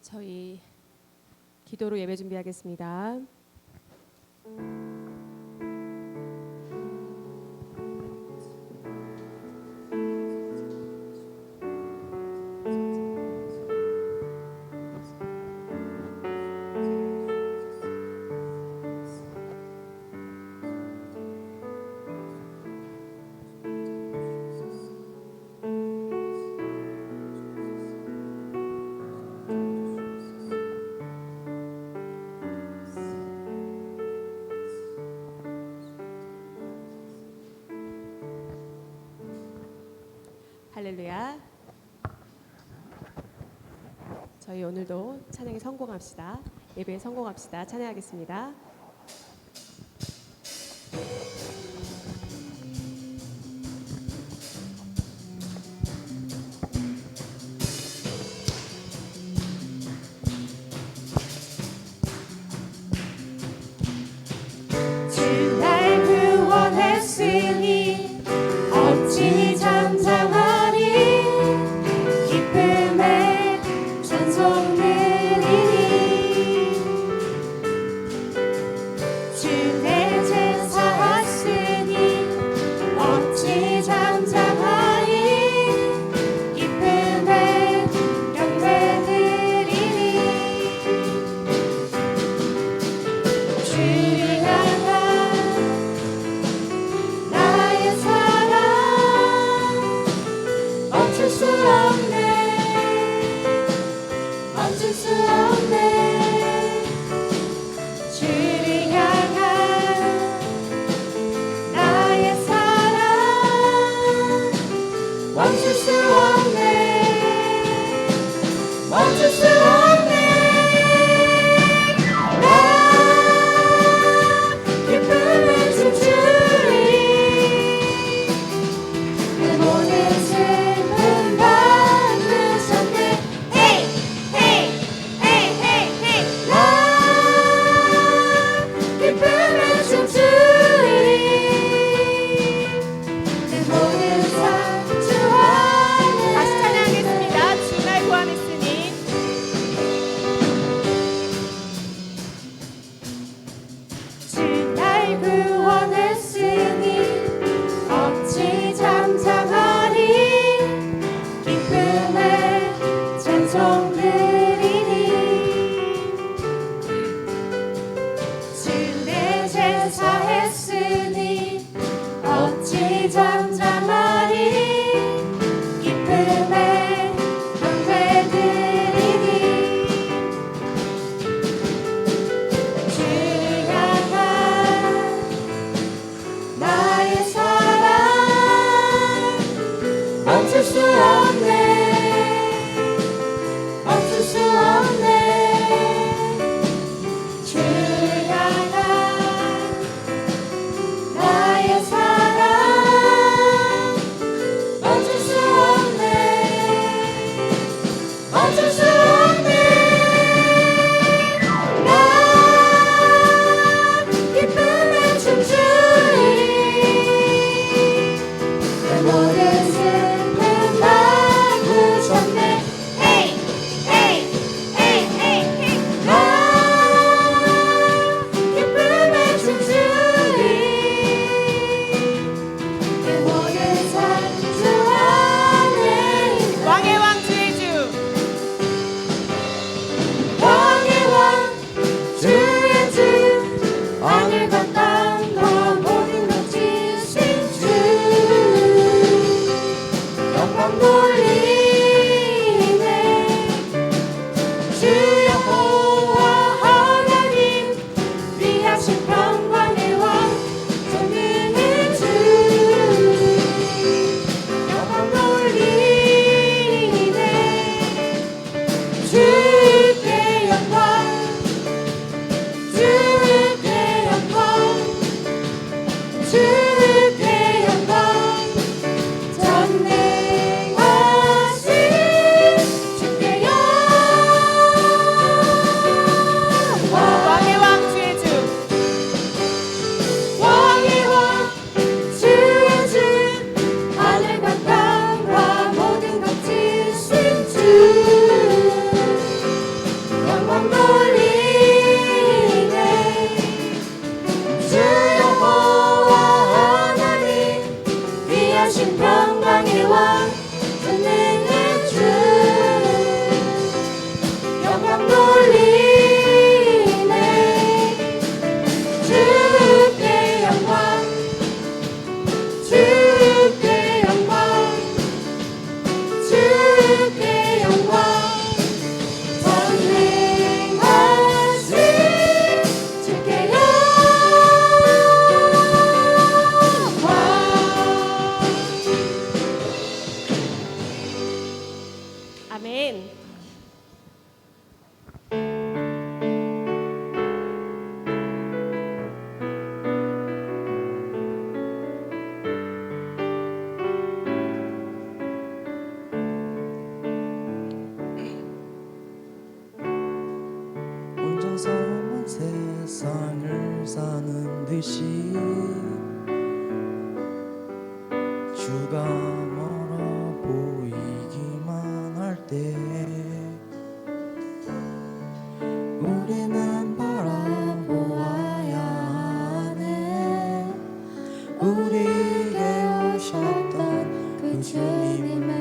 저희 기도로 예배 준비하겠습니다. 할렐루야. 저희 오늘도 찬양에 성공합시다. 예배에 성공합시다. 찬양하겠습니다. 주 날 구원했으니 어찌 잠잠하리. 기쁨의 찬송 드리니. 주 내 제사 왔으니 어찌 잠잠하리. 기쁨의 경배 드리니. 주를 향한 나의 사랑 멈출 수 없네. 멈출 수 없네. 주를 향한 나의 사랑 멈출 수 없네. 멈출 수 없네. 나 기쁨을 춤추리. 그 모든 슬픔 바꾸셨네. 헤이 헤이 헤이 헤이 헤이. 나 기쁨을 춤추리. 그 모든 상처와 다시 찬양하겠습니다. 주 날 구원했으니. 주 날 구원했으니 어찌 잠잠하리. 기쁨의 찬송 드리니. 주 내 제사 했으니 어찌 잠잠하리. 기쁨의 경배 드리니. 주를 향한 나의 사랑 멈출 수 없네. 멈출 수 없네. 주를 향한 나의 사랑 멈출 수 없네. 멈출 수 없네. 나 기쁨의 춤추리. 내 모든 슬픔 바꾸셨네. 헤이 헤이 사는 듯이 주가 멀어 보이기만 할 때 우리는 바라보아야 하네. 우리에게 오셨던 그 주님을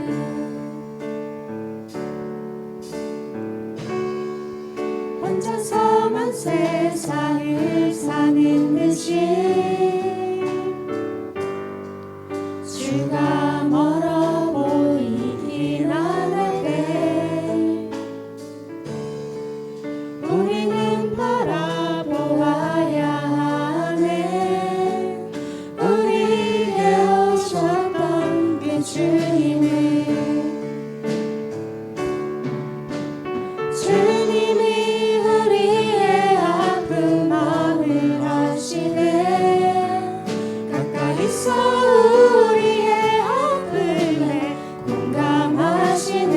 혼자서만 세상을 사는 듯이 주가 멀어 보이기만 할 때 우리는 바라보아야 하네. 우리에게 오셨던 그 주님을 주님이 우리의 아픈 마음을 아시네. 가까이서 우리의 아픔에 공감하시네.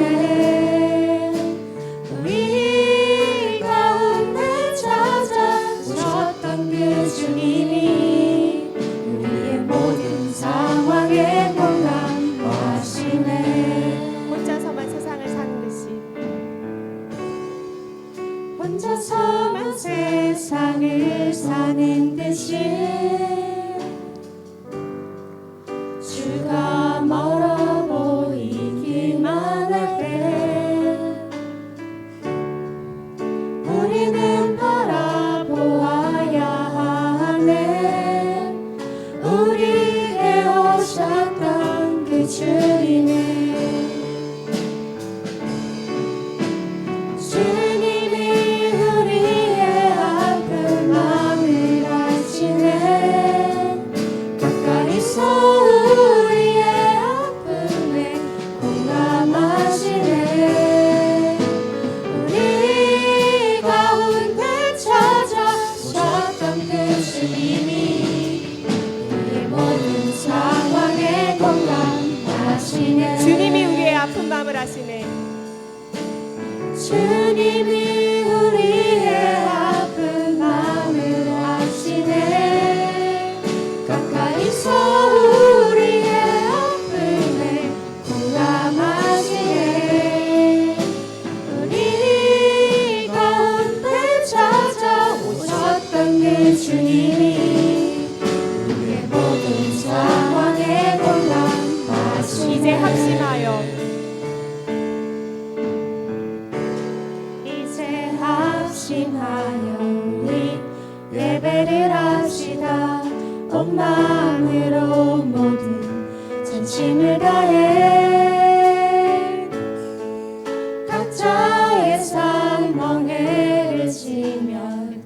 우리 가운데 찾아오셨던 그 주님이 우리의 모든 상황에 공감하시네. 혼자서만 세상을 사는 듯이 혼자서만 세상을 사는 듯이 주가 멀어 보이기만 할 때 우리는 바라보아야 하네. 우리에게 오셨던 그 주님을 주님이 우리의 아픈 마음을 아시네. 가까이서 우리의 아픔에 공감하시네. 우리 가운데 찾아오셨던 그 주님이 우리의 모든 상황에 공감하시네. 주님이 우리의 아픈 마음을 아시네. 주님이 우리의 아픈 마음을 아시네. 가까이서 우리의 아픔에 공감하시네. 우리 가운데 찾아오셨던 그 주님이 우리의 모든 상황에 공감하시네. 이제 합심하여 이제 합심하여 우리 예배를 합시다. 온 마음으로 모든 전심을 다해 각자의 삶 멍에를 지며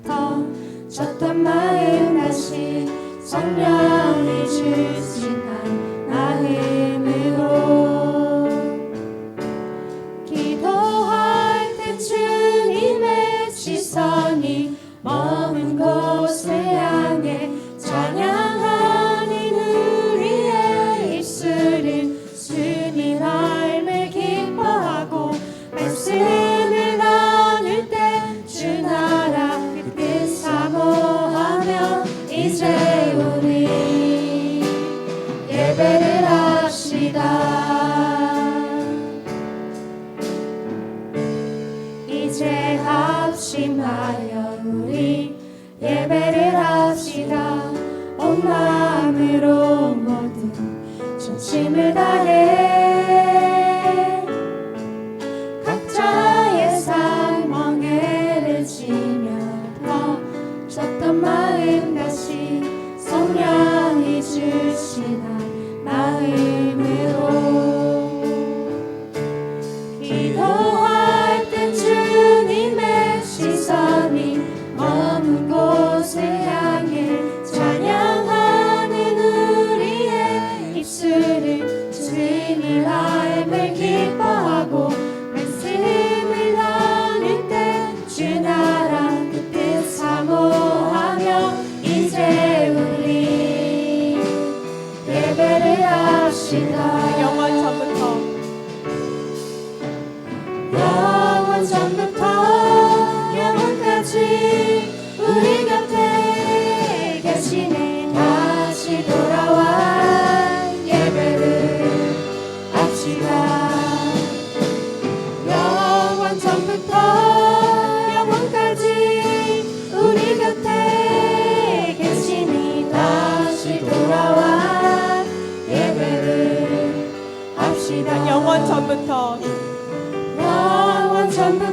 흩어졌던 마음 다시 성령이 주신 한 마음으로 기도할 때 주님의 시선이 머문 곳을 향해 찬양하는 우리의 입술은 주님 삶을 기뻐하고 말씀을 나눌 때 주 나라 그 뜻 사모하며 이제 우리 예배를 합시다. 이제 합심하여 우리 예배를 합시다. 온 마음으로 모든 전심을 다해 각자의 삶 멍에를 지며 졌던 마음 다시 성령이 주신 한 마음으로 기도할 때 주님의 시선이 머문 곳을 향해 찬양하는 우리의 입술을 주님의 삶을 기뻐하고 말씀을 나눌 때 주 나라 그 뜻 사모하며 이제 우리 예배를 합시다. 영원 전부터 영원 전부터 영원까지 우리 곁에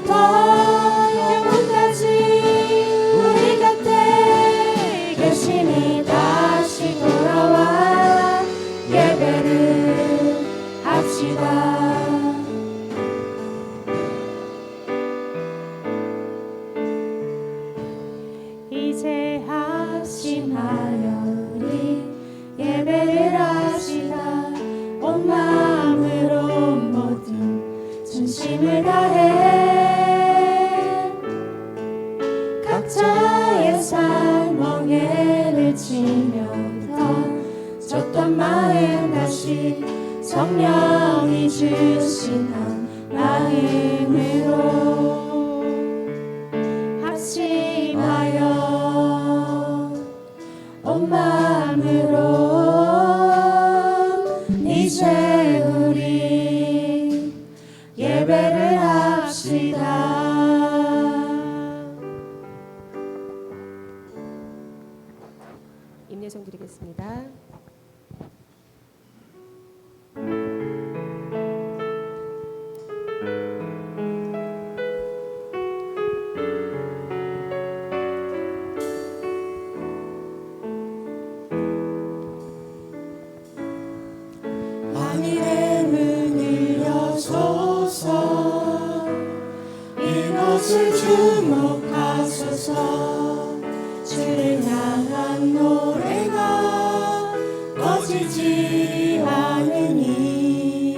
더 영원까지 우리 곁에 계시니 다시 돌아와 예배를 합시다. 이제 합심하여 우리 예배를 합시다. 온 마음으로 모든 전심을 다해 각자의 삶 멍에를 치며 졌던 마음 다시 성령이 주신 한 마음으로 합심하여 온 마음으로 이제 우리 예배를 합시다. 임예송 드리겠습니다. 하늘의 문을 여소서 이곳을 주목하소서. 주를 향한 노래가 꺼지지 않으니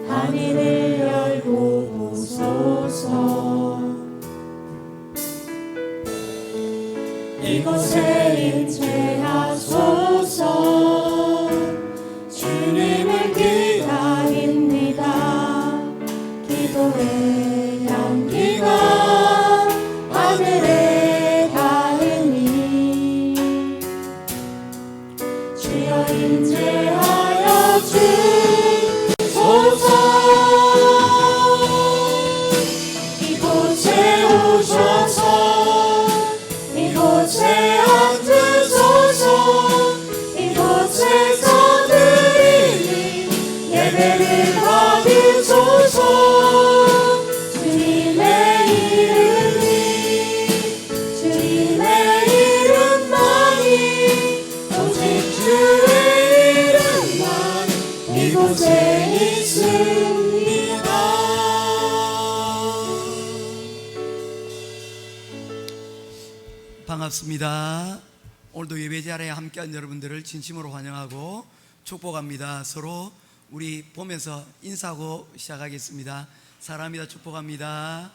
하늘을 열고 보소서. 이곳에 임재하소서. 주님을 기다립니다. 기도의 향기가 하늘에 닿으니 주여 임재하여 주소서. 이곳에 오셔서 이곳에 앉으소서. 이곳에서 드리는 예배를 받으소서. 주님의 이름이 주님의 이름만이 오직 주의 이름만 이곳에 있습니다. 반갑습니다. 오늘도 예배 자리에 함께한 여러분들을 진심으로 환영하고 축복합니다. 서로 우리 보면서 인사하고 시작하겠습니다. 사랑합니다. 축복합니다.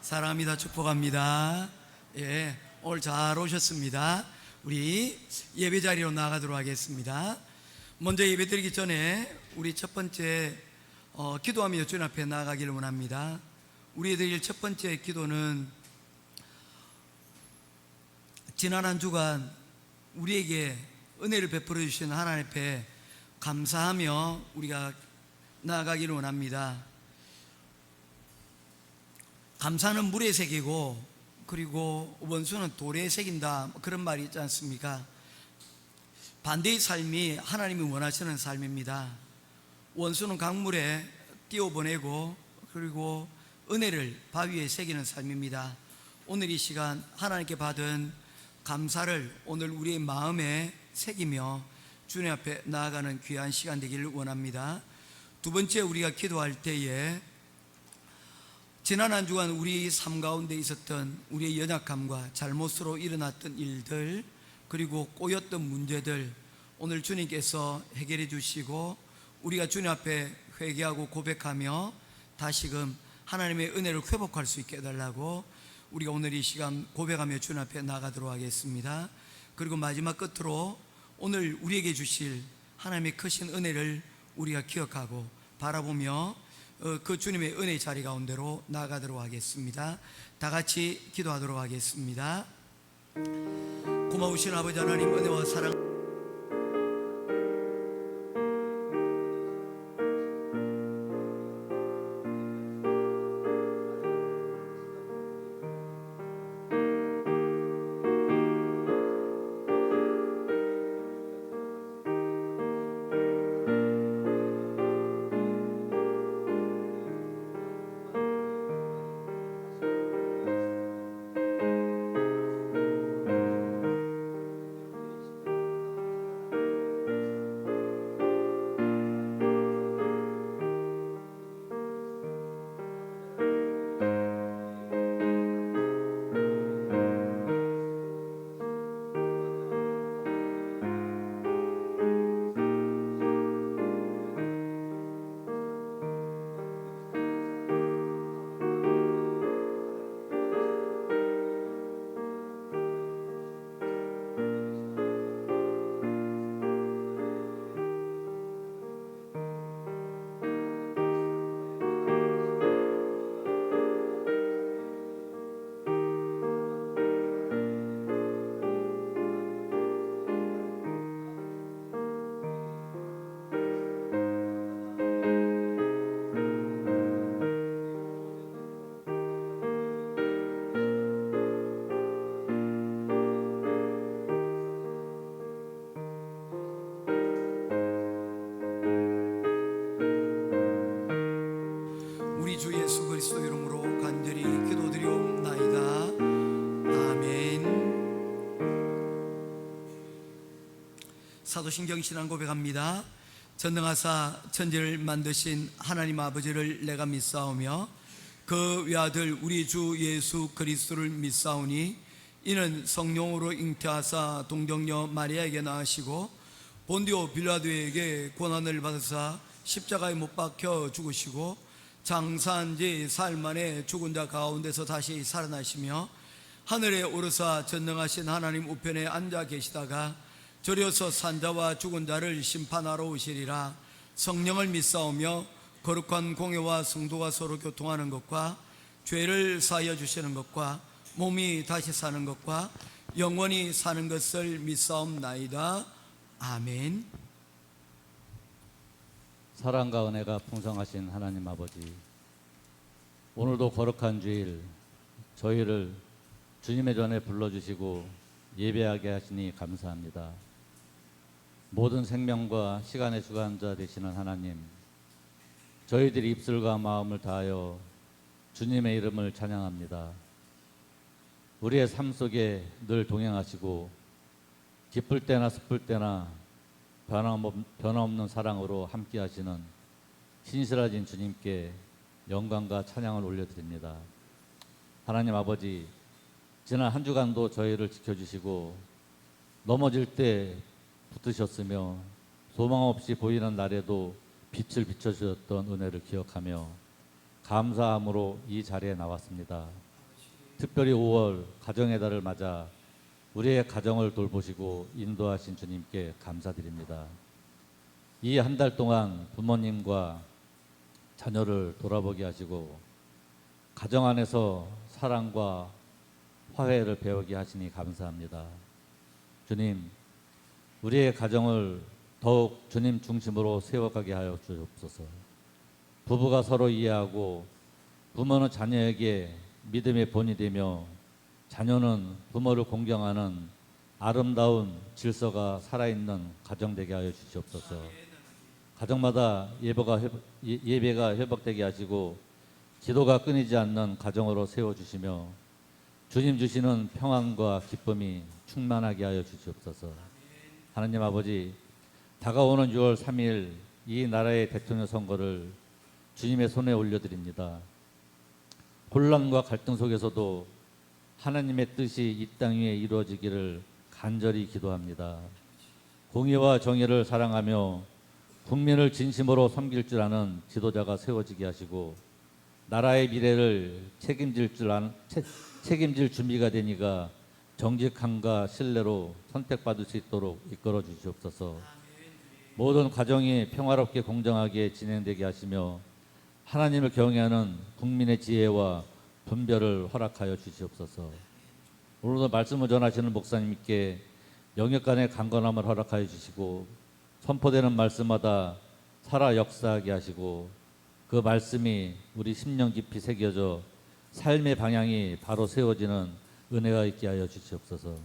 사랑합니다. 축복합니다. 예, 오늘 잘 오셨습니다. 우리 예배 자리로 나가도록 하겠습니다. 먼저 예배 드리기 전에 우리 첫 번째 기도하며 주님 앞에 나아가기를 원합니다. 우리 드릴 첫 번째 기도는 지난 한 주간 우리에게 은혜를 베풀어 주신 하나님 앞에 감사하며 우리가 나아가기를 원합니다. 감사는 물에 새기고 그리고 원수는 돌에 새긴다, 그런 말이 있지 않습니까? 반대의 삶이 하나님이 원하시는 삶입니다. 원수는 강물에 띄워보내고 그리고 은혜를 바위에 새기는 삶입니다. 오늘 이 시간 하나님께 받은 감사를 오늘 우리의 마음에 새기며 주님 앞에 나아가는 귀한 시간 되기를 원합니다. 두 번째, 우리가 기도할 때에 지난 한 주간 우리 삶 가운데 있었던 우리의 연약함과 잘못으로 일어났던 일들, 그리고 꼬였던 문제들 오늘 주님께서 해결해 주시고 우리가 주님 앞에 회개하고 고백하며 다시금 하나님의 은혜를 회복할 수 있게 해달라고 우리가 오늘 이 시간 고백하며 주님 앞에 나가도록 하겠습니다. 그리고 마지막 끝으로 오늘 우리에게 주실 하나님의 크신 은혜를 우리가 기억하고 바라보며 그 주님의 은혜의 자리 가운데로 나가도록 하겠습니다. 다 같이 기도하도록 하겠습니다. 고마우신 아버지 하나님, 은혜와 사랑 우리 주 예수 그리스도 이름으로 간절히 기도드리옵나이다. 아멘. 사도신경 신앙 고백합니다. 전능하사 천지를 만드신 하나님 아버지를 내가 믿사오며 그 외아들 우리 주 예수 그리스도를 믿사오니 이는 성령으로 잉태하사 동정녀 마리아에게 낳으시고 본디오 빌라도에게 고난을 받으사 십자가에 못 박혀 죽으시고 장사한 지 사흘 만에 죽은 자 가운데서 다시 살아나시며 하늘에 오르사 전능하신 하나님 우편에 앉아 계시다가 저려서 산자와 죽은 자를 심판하러 오시리라. 성령을 믿사오며 거룩한 공회와 성도가 서로 교통하는 것과 죄를 사하여 주시는 것과 몸이 다시 사는 것과 영원히 사는 것을 믿사옵나이다. 아멘. 사랑과 은혜가 풍성하신 하나님 아버지, 오늘도 거룩한 주일 저희를 주님의 전에 불러주시고 예배하게 하시니 감사합니다. 모든 생명과 시간의 주관자 되시는 하나님, 저희들이 입술과 마음을 다하여 주님의 이름을 찬양합니다. 우리의 삶 속에 늘 동행하시고 기쁠 때나 슬플 때나 변함없는 사랑으로 함께 하시는 신실하신 주님께 영광과 찬양을 올려드립니다. 하나님 아버지, 지난 한 주간도 저희를 지켜주시고 넘어질 때 붙드셨으며 소망 없이 보이는 날에도 빛을 비춰주셨던 은혜를 기억하며 감사함으로 이 자리에 나왔습니다. 특별히 5월 가정의 달을 맞아 우리의 가정을 돌보시고 인도하신 주님께 감사드립니다. 이 한 달 동안 부모님과 자녀를 돌아보게 하시고 가정 안에서 사랑과 화해를 배우게 하시니 감사합니다. 주님, 우리의 가정을 더욱 주님 중심으로 세워가게 하여 주옵소서. 부부가 서로 이해하고 부모는 자녀에게 믿음의 본이 되며 자녀는 부모를 공경하는 아름다운 질서가 살아있는 가정 되게 하여 주시옵소서. 가정마다 예배가 회복되게 하시고 기도가 끊이지 않는 가정으로 세워주시며 주님 주시는 평안과 기쁨이 충만하게 하여 주시옵소서. 하나님 아버지, 다가오는 6월 3일 이 나라의 대통령 선거를 주님의 손에 올려드립니다. 혼란과 갈등 속에서도 하나님의 뜻이 이 땅 위에 이루어지기를 간절히 기도합니다. 공의와 정의를 사랑하며 국민을 진심으로 섬길 줄 아는 지도자가 세워지게 하시고 나라의 미래를 책임질 준비가 되니가 정직함과 신뢰로 선택받을 수 있도록 이끌어 주시옵소서. 모든 가정이 평화롭게 공정하게 진행되게 하시며 하나님을 경외하는 국민의 지혜와 분별을 허락하여 주시옵소서. 오늘도 말씀을 전하시는 목사님께 영역간의 강건함을 허락하여 주시고 선포되는 말씀마다 살아 역사하게 하시고 그 말씀이 우리 심령 깊이 새겨져 삶의 방향이 바로 세워지는 은혜가 있게 하여 주시옵소서.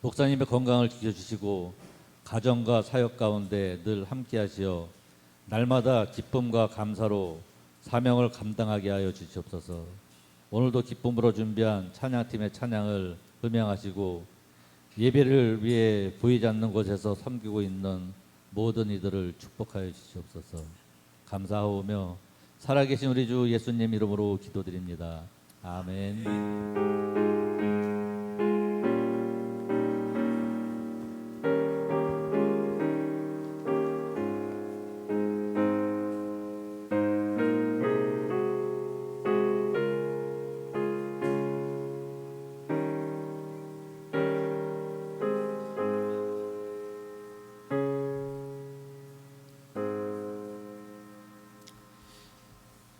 목사님의 건강을 지켜주시고 가정과 사역 가운데 늘 함께 하시어 날마다 기쁨과 감사로 사명을 감당하게 하여 주시옵소서. 오늘도 기쁨으로 준비한 찬양팀의 찬양을 음향하시고 예배를 위해 보이지 않는 곳에서 섬기고 있는 모든 이들을 축복하여 주시옵소서. 감사하오며 살아계신 우리 주 예수님 이름으로 기도드립니다. 아멘.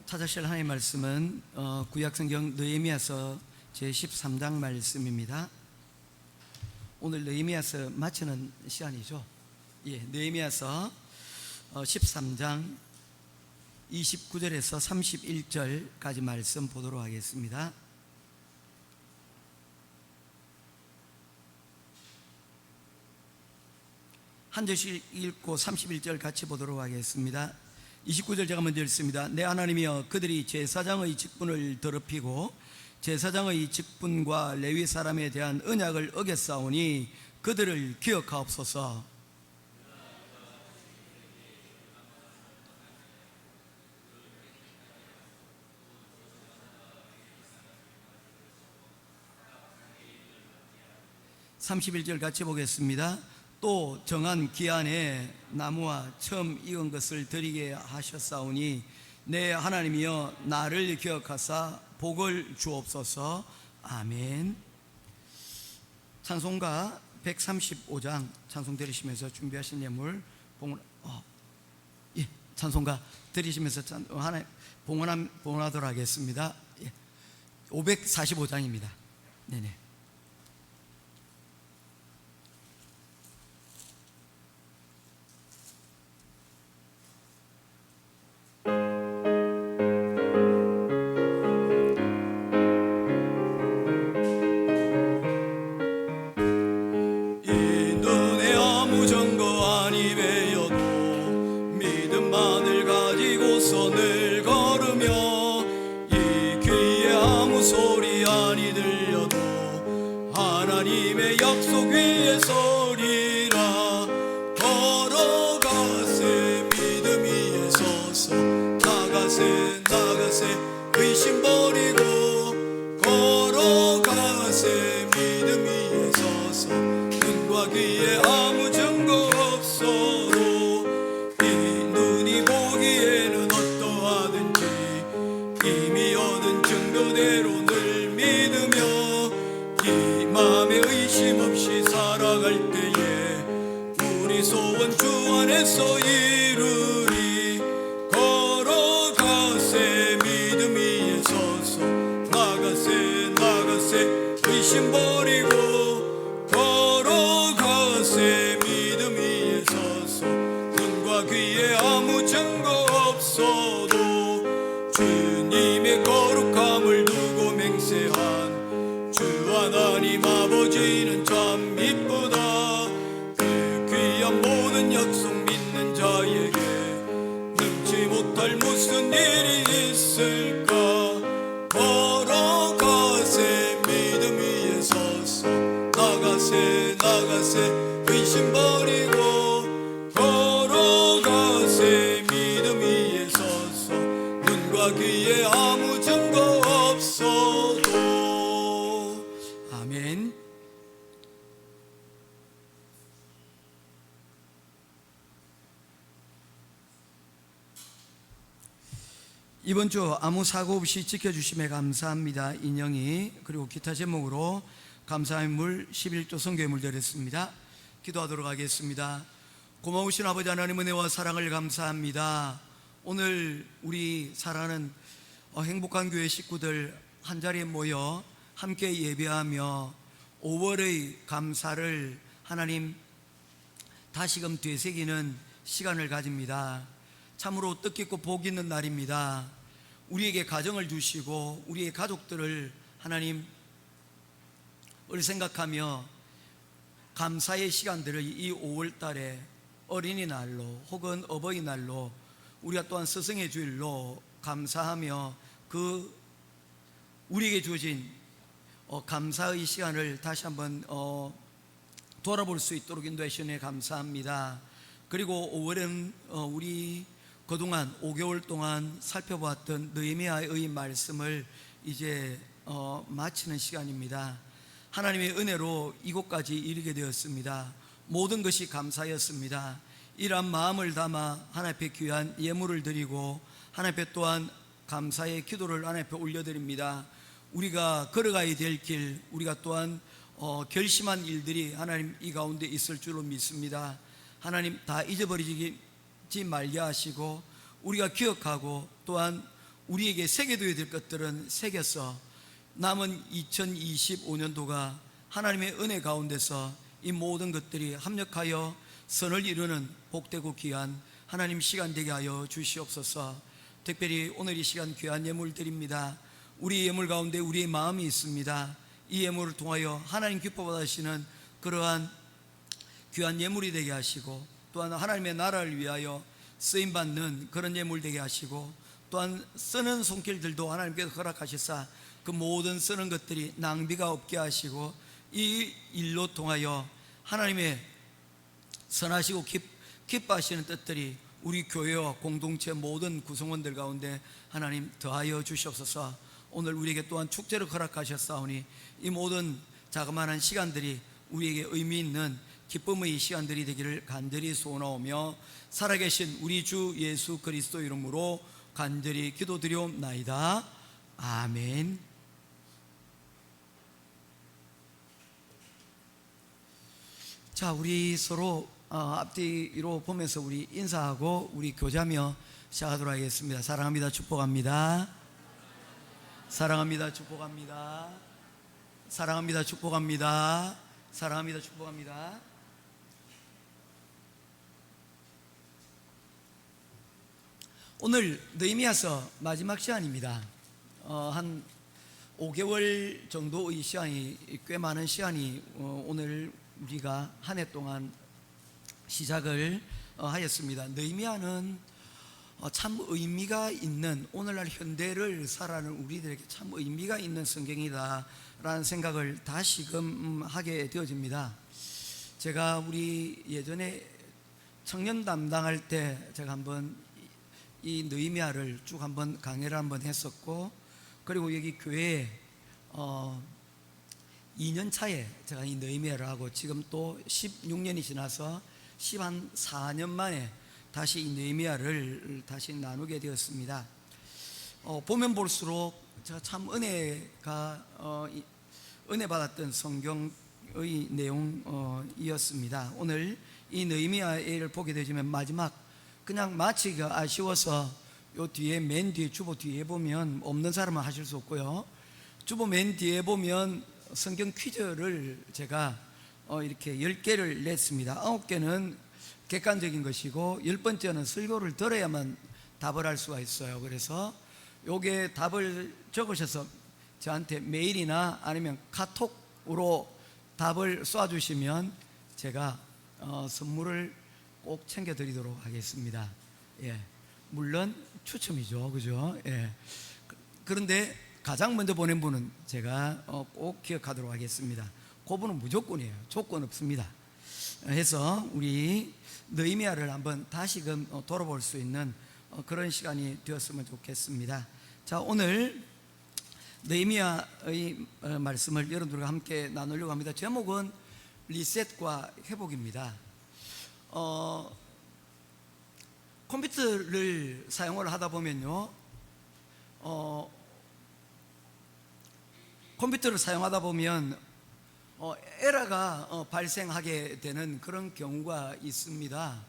찾으실 하나님의 말씀은 구약성경 느헤미야서 제13장 말씀입니다. 오늘 느헤미야서 마치는 시간이죠. 느헤미야서 13장 29절에서 31절까지 말씀 보도록 하겠습니다. 한 절씩 읽고 31절 같이 보도록 하겠습니다. 29절 제가 먼저 읽습니다. 내 하나님이여, 그들이 제사장의 직분을 더럽히고 제사장의 직분과 레위 사람에 대한 언약을 어겼사오니 그들을 기억하옵소서. (31절) 같이 보겠습니다. 또 정한 기한에 나무와 처음 익은 것을 드리게 하셨사오니 내 하나님이여, 나를 기억하사 복을 주옵소서. 아멘. 찬송가 135장 찬송 드리시면서 준비하신 예물 찬송가 드리시면서 봉헌하도록 하겠습니다. 545장입니다. 네네. 늘 걸으며 이 귀에 아무 소리 아니 들려도 하나님의 약속 위에 서리라. 걸어가세 믿음 위에 서서 나가세 나가세 의심 버리고 걸어가세 믿음 위에 서서 눈과 귀에 아무 증거 없어도 이 눈이 보기에는 이미 얻은 증거대로 늘 믿으며 이 맘에 의심 없이 살아갈 때에 우리 소원 주 안에서 이루리. 걸어가세 믿음 위에 서서 나가세 나가세 의심 버리고 걸어가세 믿음 위에 서서 눈과 귀에 아무 증거 없어도 주님의 거룩함을 두고 맹세한 주 하나님 아버지는 참 이쁘다. 그 귀한 모든 약속 믿는 자에게 능치 못할 무슨 일이 있을까. 걸어가세 믿음 위에 서서 나가세 나가세 의심 버리고 걸어가세 믿음 위에 서서 귀에 아무 증거 없어도. 아멘. 이번 주 아무 사고 없이 지켜주심에 감사합니다. 인영이 그리고 기타 제목으로 감사의 물 11조 성교의 드렸습니다. 기도하도록 하겠습니다. 고마우신 아버지 하나님, 은혜와 사랑을 감사합니다. 오늘 우리 사랑하는 행복한 교회 식구들 한자리에 모여 함께 예배하며 5월의 감사를 하나님 다시금 되새기는 시간을 가집니다. 참으로 뜻깊고 복 있는 날입니다. 우리에게 가정을 주시고 우리의 가족들을 하나님을 생각하며 감사의 시간들을 이 5월 달에 어린이날로 혹은 어버이날로 우리가 또한 스승의 주일로 감사하며 그 우리에게 주어진 감사의 시간을 다시 한번 돌아볼 수 있도록 인도해 주시니 감사합니다. 그리고 5월은 우리 그동안 5개월 동안 살펴보았던 느헤미야의 말씀을 이제 마치는 시간입니다. 하나님의 은혜로 이곳까지 이르게 되었습니다. 모든 것이 감사였습니다. 이러한 마음을 담아 하나님 앞에 귀한 예물을 드리고 하나님 앞에 또한 감사의 기도를 하나님 앞에 올려드립니다. 우리가 걸어가야 될 길, 우리가 또한 결심한 일들이 하나님 이 가운데 있을 줄로 믿습니다. 하나님 다 잊어버리지 말게 하시고 우리가 기억하고 또한 우리에게 새겨둬야 될 것들은 새겨서 남은 2025년도가 하나님의 은혜 가운데서 이 모든 것들이 합력하여 선을 이루는 복되고 귀한 하나님 시간 되게 하여 주시옵소서. 특별히 오늘 이 시간 귀한 예물 드립니다. 우리 예물 가운데 우리의 마음이 있습니다. 이 예물을 통하여 하나님 기뻐 받으시는 그러한 귀한 예물이 되게 하시고 또한 하나님의 나라를 위하여 쓰임받는 그런 예물 되게 하시고, 또한 쓰는 손길들도 하나님께서 허락하시사 그 모든 쓰는 것들이 낭비가 없게 하시고, 이 일로 통하여 하나님의 선하시고 기뻐하시는 뜻들이 우리 교회와 공동체 모든 구성원들 가운데 하나님 더하여 주시옵소서. 오늘 우리에게 또한 축제를 허락하셨사오니 이 모든 자그마한 시간들이 우리에게 의미 있는 기쁨의 시간들이 되기를 간절히 소원하오며, 살아계신 우리 주 예수 그리스도 이름으로 간절히 기도드리옵나이다. 아멘. 자, 우리 서로 앞뒤로 보면서 우리 인사하고 우리 교제하며 시작하도록 하겠습니다. 사랑합니다. 축복합니다. 사랑합니다. 축복합니다. 사랑합니다. 축복합니다. 사랑합니다. 축복합니다. 오늘 느헤미야서 마지막 시간입니다. 한 5개월 정도의 시간이, 꽤 많은 시간이 오늘 우리가 한 해 동안 시작을 하였습니다. 느헤미야는 참 의미가 있는, 오늘날 현대를 살아가는 우리들에게 참 의미가 있는 성경이다라는 생각을 다시금 하게 되어집니다. 제가 우리 예전에 청년 담당할 때 제가 한번 이 느헤미야를 쭉 한번 강의를 한번 했었고, 그리고 여기 교회에 2년 차에 제가 이 느헤미야를 하고, 지금 또 16년이 지나서 14년 만에 다시 이 느헤미야를 다시 나누게 되었습니다. 보면 볼수록 제가 참 은혜 받았던 성경의 내용이었습니다. 오늘 이 느헤미야를 보게 되지만 마지막, 그냥 마치기가 아쉬워서 요 뒤에, 맨 뒤에, 주보 뒤에 보면, 없는 사람은 하실 수 없고요, 주보 맨 뒤에 보면 성경 퀴즈를 제가 이렇게 10개를 냈습니다. 9개는 객관적인 것이고 10번째는 설교를 들어야만 답을 할 수가 있어요. 그래서 요게 답을 적으셔서 저한테 메일이나 아니면 카톡으로 답을 쏴주시면 제가 선물을 꼭 챙겨드리도록 하겠습니다. 예, 물론 추첨이죠, 그죠? 예. 그런데 가장 먼저 보낸 분은 제가 꼭 기억하도록 하겠습니다. 그분은 무조건이에요. 조건 없습니다. 해서 우리 느헤미야를 한번 다시금 돌아볼 수 있는 그런 시간이 되었으면 좋겠습니다. 자, 오늘 느헤미야의 말씀을 여러분들과 함께 나누려고 합니다. 제목은 리셋과 회복입니다. 컴퓨터를 사용을 하다 보면요, 컴퓨터를 사용하다 보면 에러가 발생하게 되는 그런 경우가 있습니다.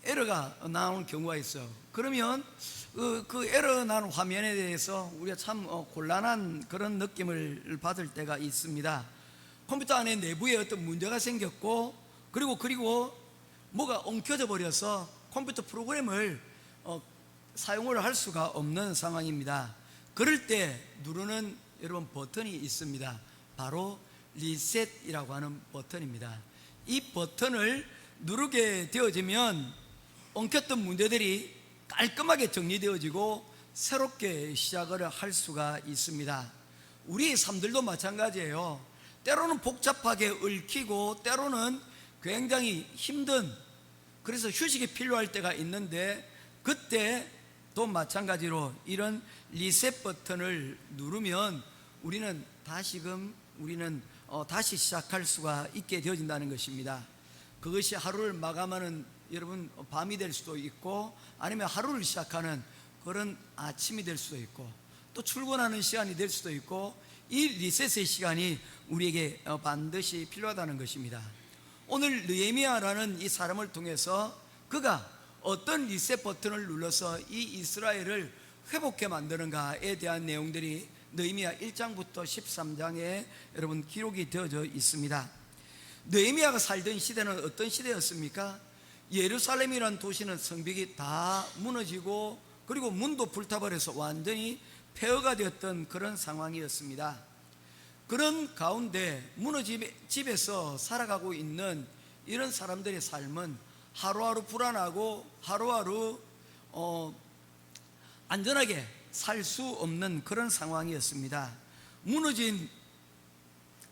에러가 나오는 경우가 있어요. 그러면 그 에러 나는 화면에 대해서 우리가 참 곤란한 그런 느낌을 받을 때가 있습니다. 컴퓨터 안에 내부에 어떤 문제가 생겼고, 그리고 뭐가 엉켜져 버려서 컴퓨터 프로그램을 사용을 할 수가 없는 상황입니다. 그럴 때 누르는 여러분 버튼이 있습니다. 바로 리셋이라고 하는 버튼입니다. 이 버튼을 누르게 되어지면 엉켰던 문제들이 깔끔하게 정리되어지고 새롭게 시작을 할 수가 있습니다. 우리의 삶들도 마찬가지예요. 때로는 복잡하게 얽히고 때로는 굉장히 힘든, 그래서 휴식이 필요할 때가 있는데, 그때 또 마찬가지로 이런 리셋 버튼을 누르면 우리는 다시 시작할 수가 있게 되어진다는 것입니다. 그것이 하루를 마감하는 여러분 밤이 될 수도 있고, 아니면 하루를 시작하는 그런 아침이 될 수도 있고, 또 출근하는 시간이 될 수도 있고, 이 리셋의 시간이 우리에게 반드시 필요하다는 것입니다. 오늘 느헤미야라는 이 사람을 통해서 그가 어떤 리셋 버튼을 눌러서 이 이스라엘을 회복해 만드는가에 대한 내용들이 느헤미야 1장부터 13장에 여러분 기록이 되어져 있습니다. 느헤미야가 살던 시대는 어떤 시대였습니까? 예루살렘이라는 도시는 성벽이 다 무너지고, 그리고 문도 불타버려서 완전히 폐허가 되었던 그런 상황이었습니다. 그런 가운데 무너진 집에서 살아가고 있는 이런 사람들의 삶은 하루하루 불안하고 하루하루 안전하게 살 수 없는 그런 상황이었습니다. 무너진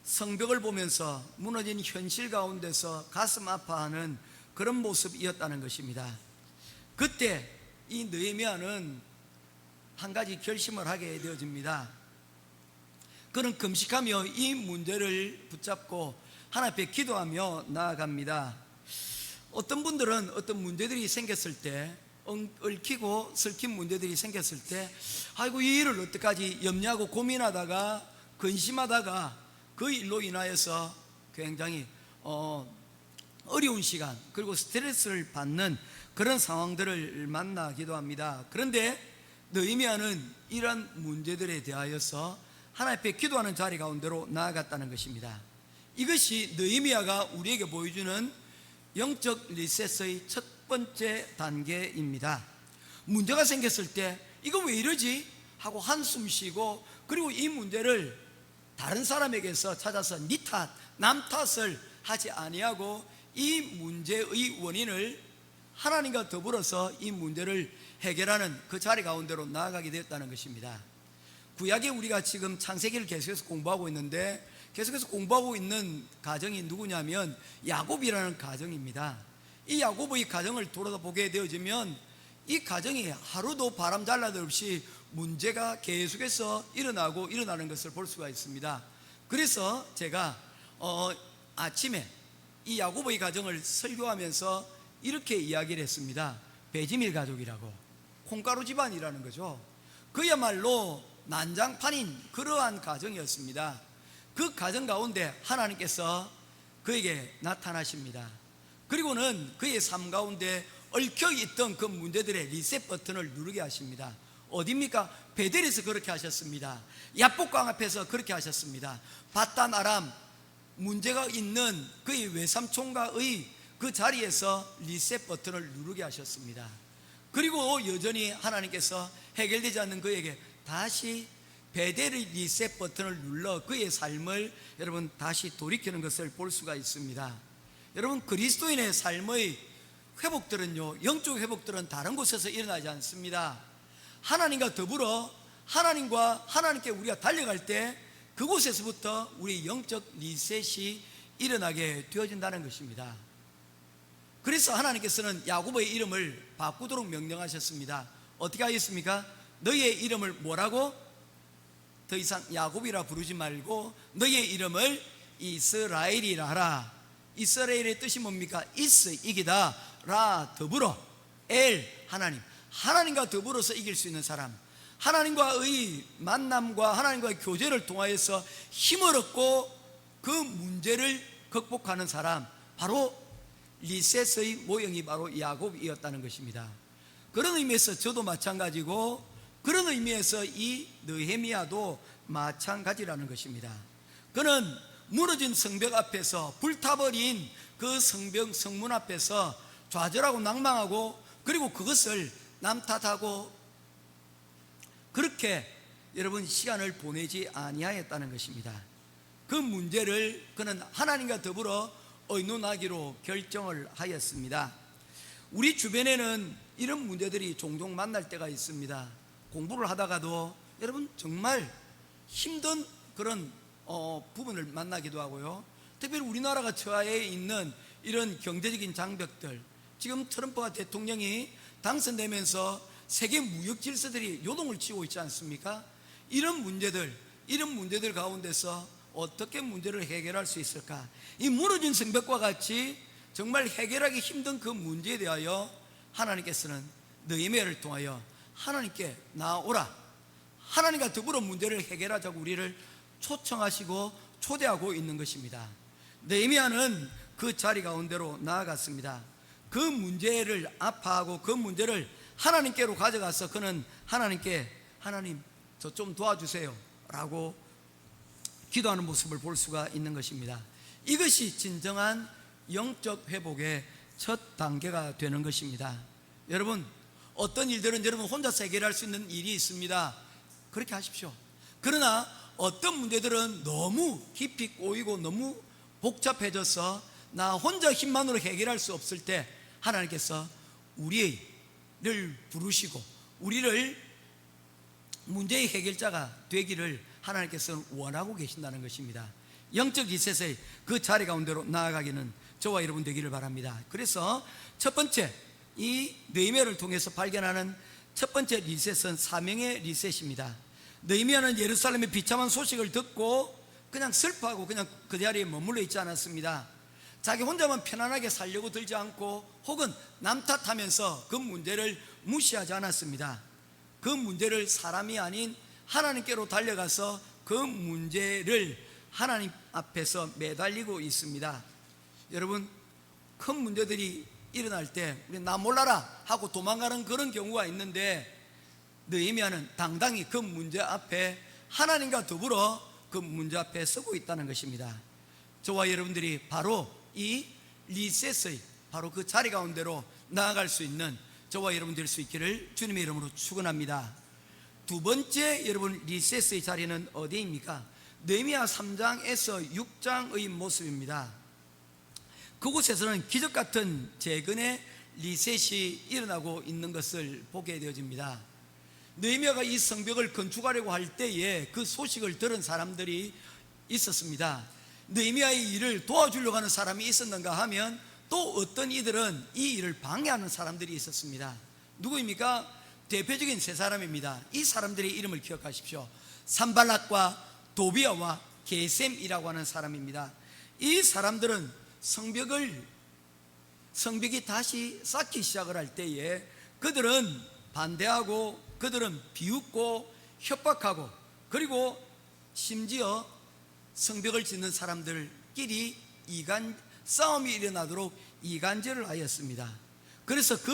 성벽을 보면서 무너진 현실 가운데서 가슴 아파하는 그런 모습이었다는 것입니다. 그때 이 느헤미야는 한 가지 결심을 하게 되어집니다. 그는 금식하며 이 문제를 붙잡고 하나님 앞에 기도하며 나아갑니다. 어떤 분들은 어떤 문제들이 생겼을 때, 얽히고 설킨 문제들이 생겼을 때, 아이고 이 일을 어떡하지 염려하고 고민하다가 근심하다가 그 일로 인하여서 굉장히 어려운 시간, 그리고 스트레스를 받는 그런 상황들을 만나기도 합니다. 그런데 느헤미야는 이런 문제들에 대하여서 하나님 앞에 기도하는 자리 가운데로 나아갔다는 것입니다. 이것이 느헤미야가 우리에게 보여주는 영적 리셋의 첫 번째 단계입니다. 문제가 생겼을 때 이거 왜 이러지? 하고 한숨 쉬고, 그리고 이 문제를 다른 사람에게서 찾아서 니 탓, 남 탓을 하지 아니하고 이 문제의 원인을 하나님과 더불어서 이 문제를 해결하는 그 자리 가운데로 나아가게 되었다는 것입니다. 구약에 우리가 지금 창세기를 계속해서 공부하고 있는데, 계속해서 공부하고 있는 가정이 누구냐면 야곱이라는 가정입니다. 이 야곱의 가정을 돌아보게 되어지면 이 가정이 하루도 바람 잘라도 없이 문제가 계속해서 일어나는 것을 볼 수가 있습니다. 그래서 제가 아침에 이 야곱의 가정을 설교하면서 이렇게 이야기를 했습니다. 베지밀 가족이라고, 콩가루 집안이라는 거죠. 그야말로 난장판인 그러한 가정이었습니다. 그 가정 가운데 하나님께서 그에게 나타나십니다. 그리고는 그의 삶 가운데 얽혀있던 그 문제들의 리셋 버튼을 누르게 하십니다. 어디입니까? 베델에서 그렇게 하셨습니다. 야복강 앞에서 그렇게 하셨습니다. 바단 아람, 문제가 있는 그의 외삼촌과의 그 자리에서 리셋 버튼을 누르게 하셨습니다. 그리고 여전히 하나님께서 해결되지 않는 그에게 다시 베델의 리셋 버튼을 눌러 그의 삶을 여러분 다시 돌이키는 것을 볼 수가 있습니다. 여러분, 그리스도인의 삶의 회복들은요, 영적 회복들은 다른 곳에서 일어나지 않습니다. 하나님과 더불어 하나님께 우리가 달려갈 때 그곳에서부터 우리 영적 리셋이 일어나게 되어진다는 것입니다. 그래서 하나님께서는 야곱의 이름을 바꾸도록 명령하셨습니다. 어떻게 하였습니까? 너희의 이름을 뭐라고? 더 이상 야곱이라 부르지 말고 너희의 이름을 이스라엘이라 하라. 이스라엘의 뜻이 뭡니까? 이스, 이기다, 라, 더불어, 엘, 하나님. 하나님과 더불어서 이길 수 있는 사람, 하나님과의 만남과 하나님과의 교제를 통하여서 힘을 얻고 그 문제를 극복하는 사람, 바로 리셋의 모형이 바로 야곱이었다는 것입니다. 그런 의미에서 저도 마찬가지고, 그런 의미에서 이 느헤미야도 마찬가지라는 것입니다. 그는 무너진 성벽 앞에서, 불타버린 그 성문 앞에서 좌절하고 낭망하고, 그리고 그것을 남 탓하고 그렇게 여러분 시간을 보내지 아니하였다는 것입니다. 그 문제를 그는 하나님과 더불어 의논하기로 결정을 하였습니다. 우리 주변에는 이런 문제들이 종종 만날 때가 있습니다. 공부를 하다가도 여러분 정말 힘든 그런 부분을 만나기도 하고요. 특별히 우리나라가 처해 있는 이런 경제적인 장벽들, 지금 트럼프가 대통령이 당선되면서 세계 무역 질서들이 요동을 치고 있지 않습니까? 이런 문제들 가운데서 어떻게 문제를 해결할 수 있을까? 이 무너진 성벽과 같이 정말 해결하기 힘든 그 문제에 대하여 하나님께서는 느헤미야를 통하여 하나님께 나오라, 하나님과 더불어 문제를 해결하자고 우리를 초청하시고 초대하고 있는 것입니다. 느헤미야는 그 자리 가운데로 나아갔습니다. 그 문제를 아파하고 그 문제를 하나님께로 가져가서 그는 하나님께, 하나님 저 좀 도와주세요 라고 기도하는 모습을 볼 수가 있는 것입니다. 이것이 진정한 영적 회복의 첫 단계가 되는 것입니다. 여러분, 어떤 일들은 여러분 혼자서 해결할 수 있는 일이 있습니다. 그렇게 하십시오. 그러나 어떤 문제들은 너무 깊이 꼬이고 너무 복잡해져서 나 혼자 힘만으로 해결할 수 없을 때 하나님께서 우리를 부르시고 우리를 문제의 해결자가 되기를 하나님께서는 원하고 계신다는 것입니다. 영적 리셋의 그 자리 가운데로 나아가기는 저와 여러분 되기를 바랍니다. 그래서 첫 번째, 이 느헤미야를 통해서 발견하는 첫 번째 리셋은 사명의 리셋입니다. 느헤미야는 예루살렘의 비참한 소식을 듣고 그냥 슬퍼하고 그냥 그 자리에 머물러 있지 않았습니다. 자기 혼자만 편안하게 살려고 들지 않고 혹은 남 탓하면서 그 문제를 무시하지 않았습니다. 그 문제를 사람이 아닌 하나님께로 달려가서 그 문제를 하나님 앞에서 매달리고 있습니다. 여러분, 큰 문제들이 일어날 때 우리 나 몰라라 하고 도망가는 그런 경우가 있는데 느헤미야는 당당히 그 문제 앞에 하나님과 더불어 그 문제 앞에 서고 있다는 것입니다. 저와 여러분들이 바로 이 리셋의 바로 그 자리 가운데로 나아갈 수 있는 저와 여러분 될 수 있기를 주님의 이름으로 축원합니다. 두 번째 여러분 리셋의 자리는 어디입니까? 느헤미야 3장에서 6장의 모습입니다. 그곳에서는 기적 같은 재건의 리셋이 일어나고 있는 것을 보게 되어집니다. 느헤미야가 이 성벽을 건축하려고 할 때에 그 소식을 들은 사람들이 있었습니다. 느헤미야의 일을 도와주려고 하는 사람이 있었는가 하면 또 어떤 이들은 이 일을 방해하는 사람들이 있었습니다. 누구입니까? 대표적인 세 사람입니다. 이 사람들의 이름을 기억하십시오. 산발락과 도비아와 게셈이라고 하는 사람입니다. 이 사람들은 성벽이 다시 쌓기 시작을 할 때에 그들은 반대하고 그들은 비웃고 협박하고 그리고 심지어 성벽을 짓는 사람들끼리 싸움이 일어나도록 이간질을 하였습니다. 그래서 그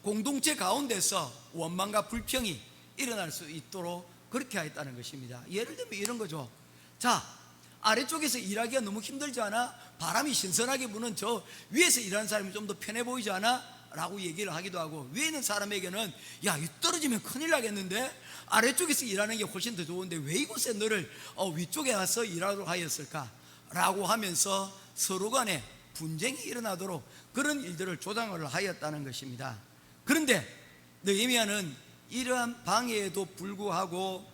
공동체 가운데서 원망과 불평이 일어날 수 있도록 그렇게 하였다는 것입니다. 예를 들면 이런 거죠. 자, 아래쪽에서 일하기가 너무 힘들지 않아? 바람이 신선하게 부는 저 위에서 일하는 사람이 좀 더 편해 보이지 않아? 라고 얘기를 하기도 하고, 위에 있는 사람에게는 야, 이 떨어지면 큰일 나겠는데 아래쪽에서 일하는 게 훨씬 더 좋은데 왜 이곳에 너를 위쪽에 와서 일하도록 하였을까? 라고 하면서 서로 간에 분쟁이 일어나도록 그런 일들을 조장을 하였다는 것입니다. 그런데 느헤미야는 이러한 방해에도 불구하고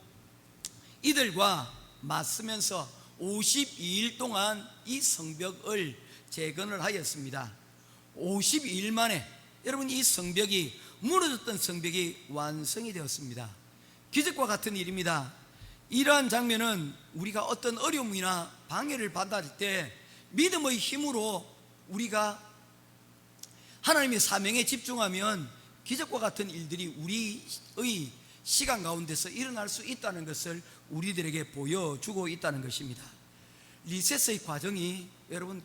이들과 맞서면서 52일 동안 이 성벽을 재건을 하였습니다. 52일 만에 여러분 이 성벽이 무너졌던 성벽이 완성이 되었습니다. 기적과 같은 일입니다. 이러한 장면은 우리가 어떤 어려움이나 방해를 받을 때 믿음의 힘으로 우리가 하나님의 사명에 집중하면 기적과 같은 일들이 우리의 시간 가운데서 일어날 수 있다는 것을 우리들에게 보여주고 있다는 것입니다. 리셋의 과정이 여러분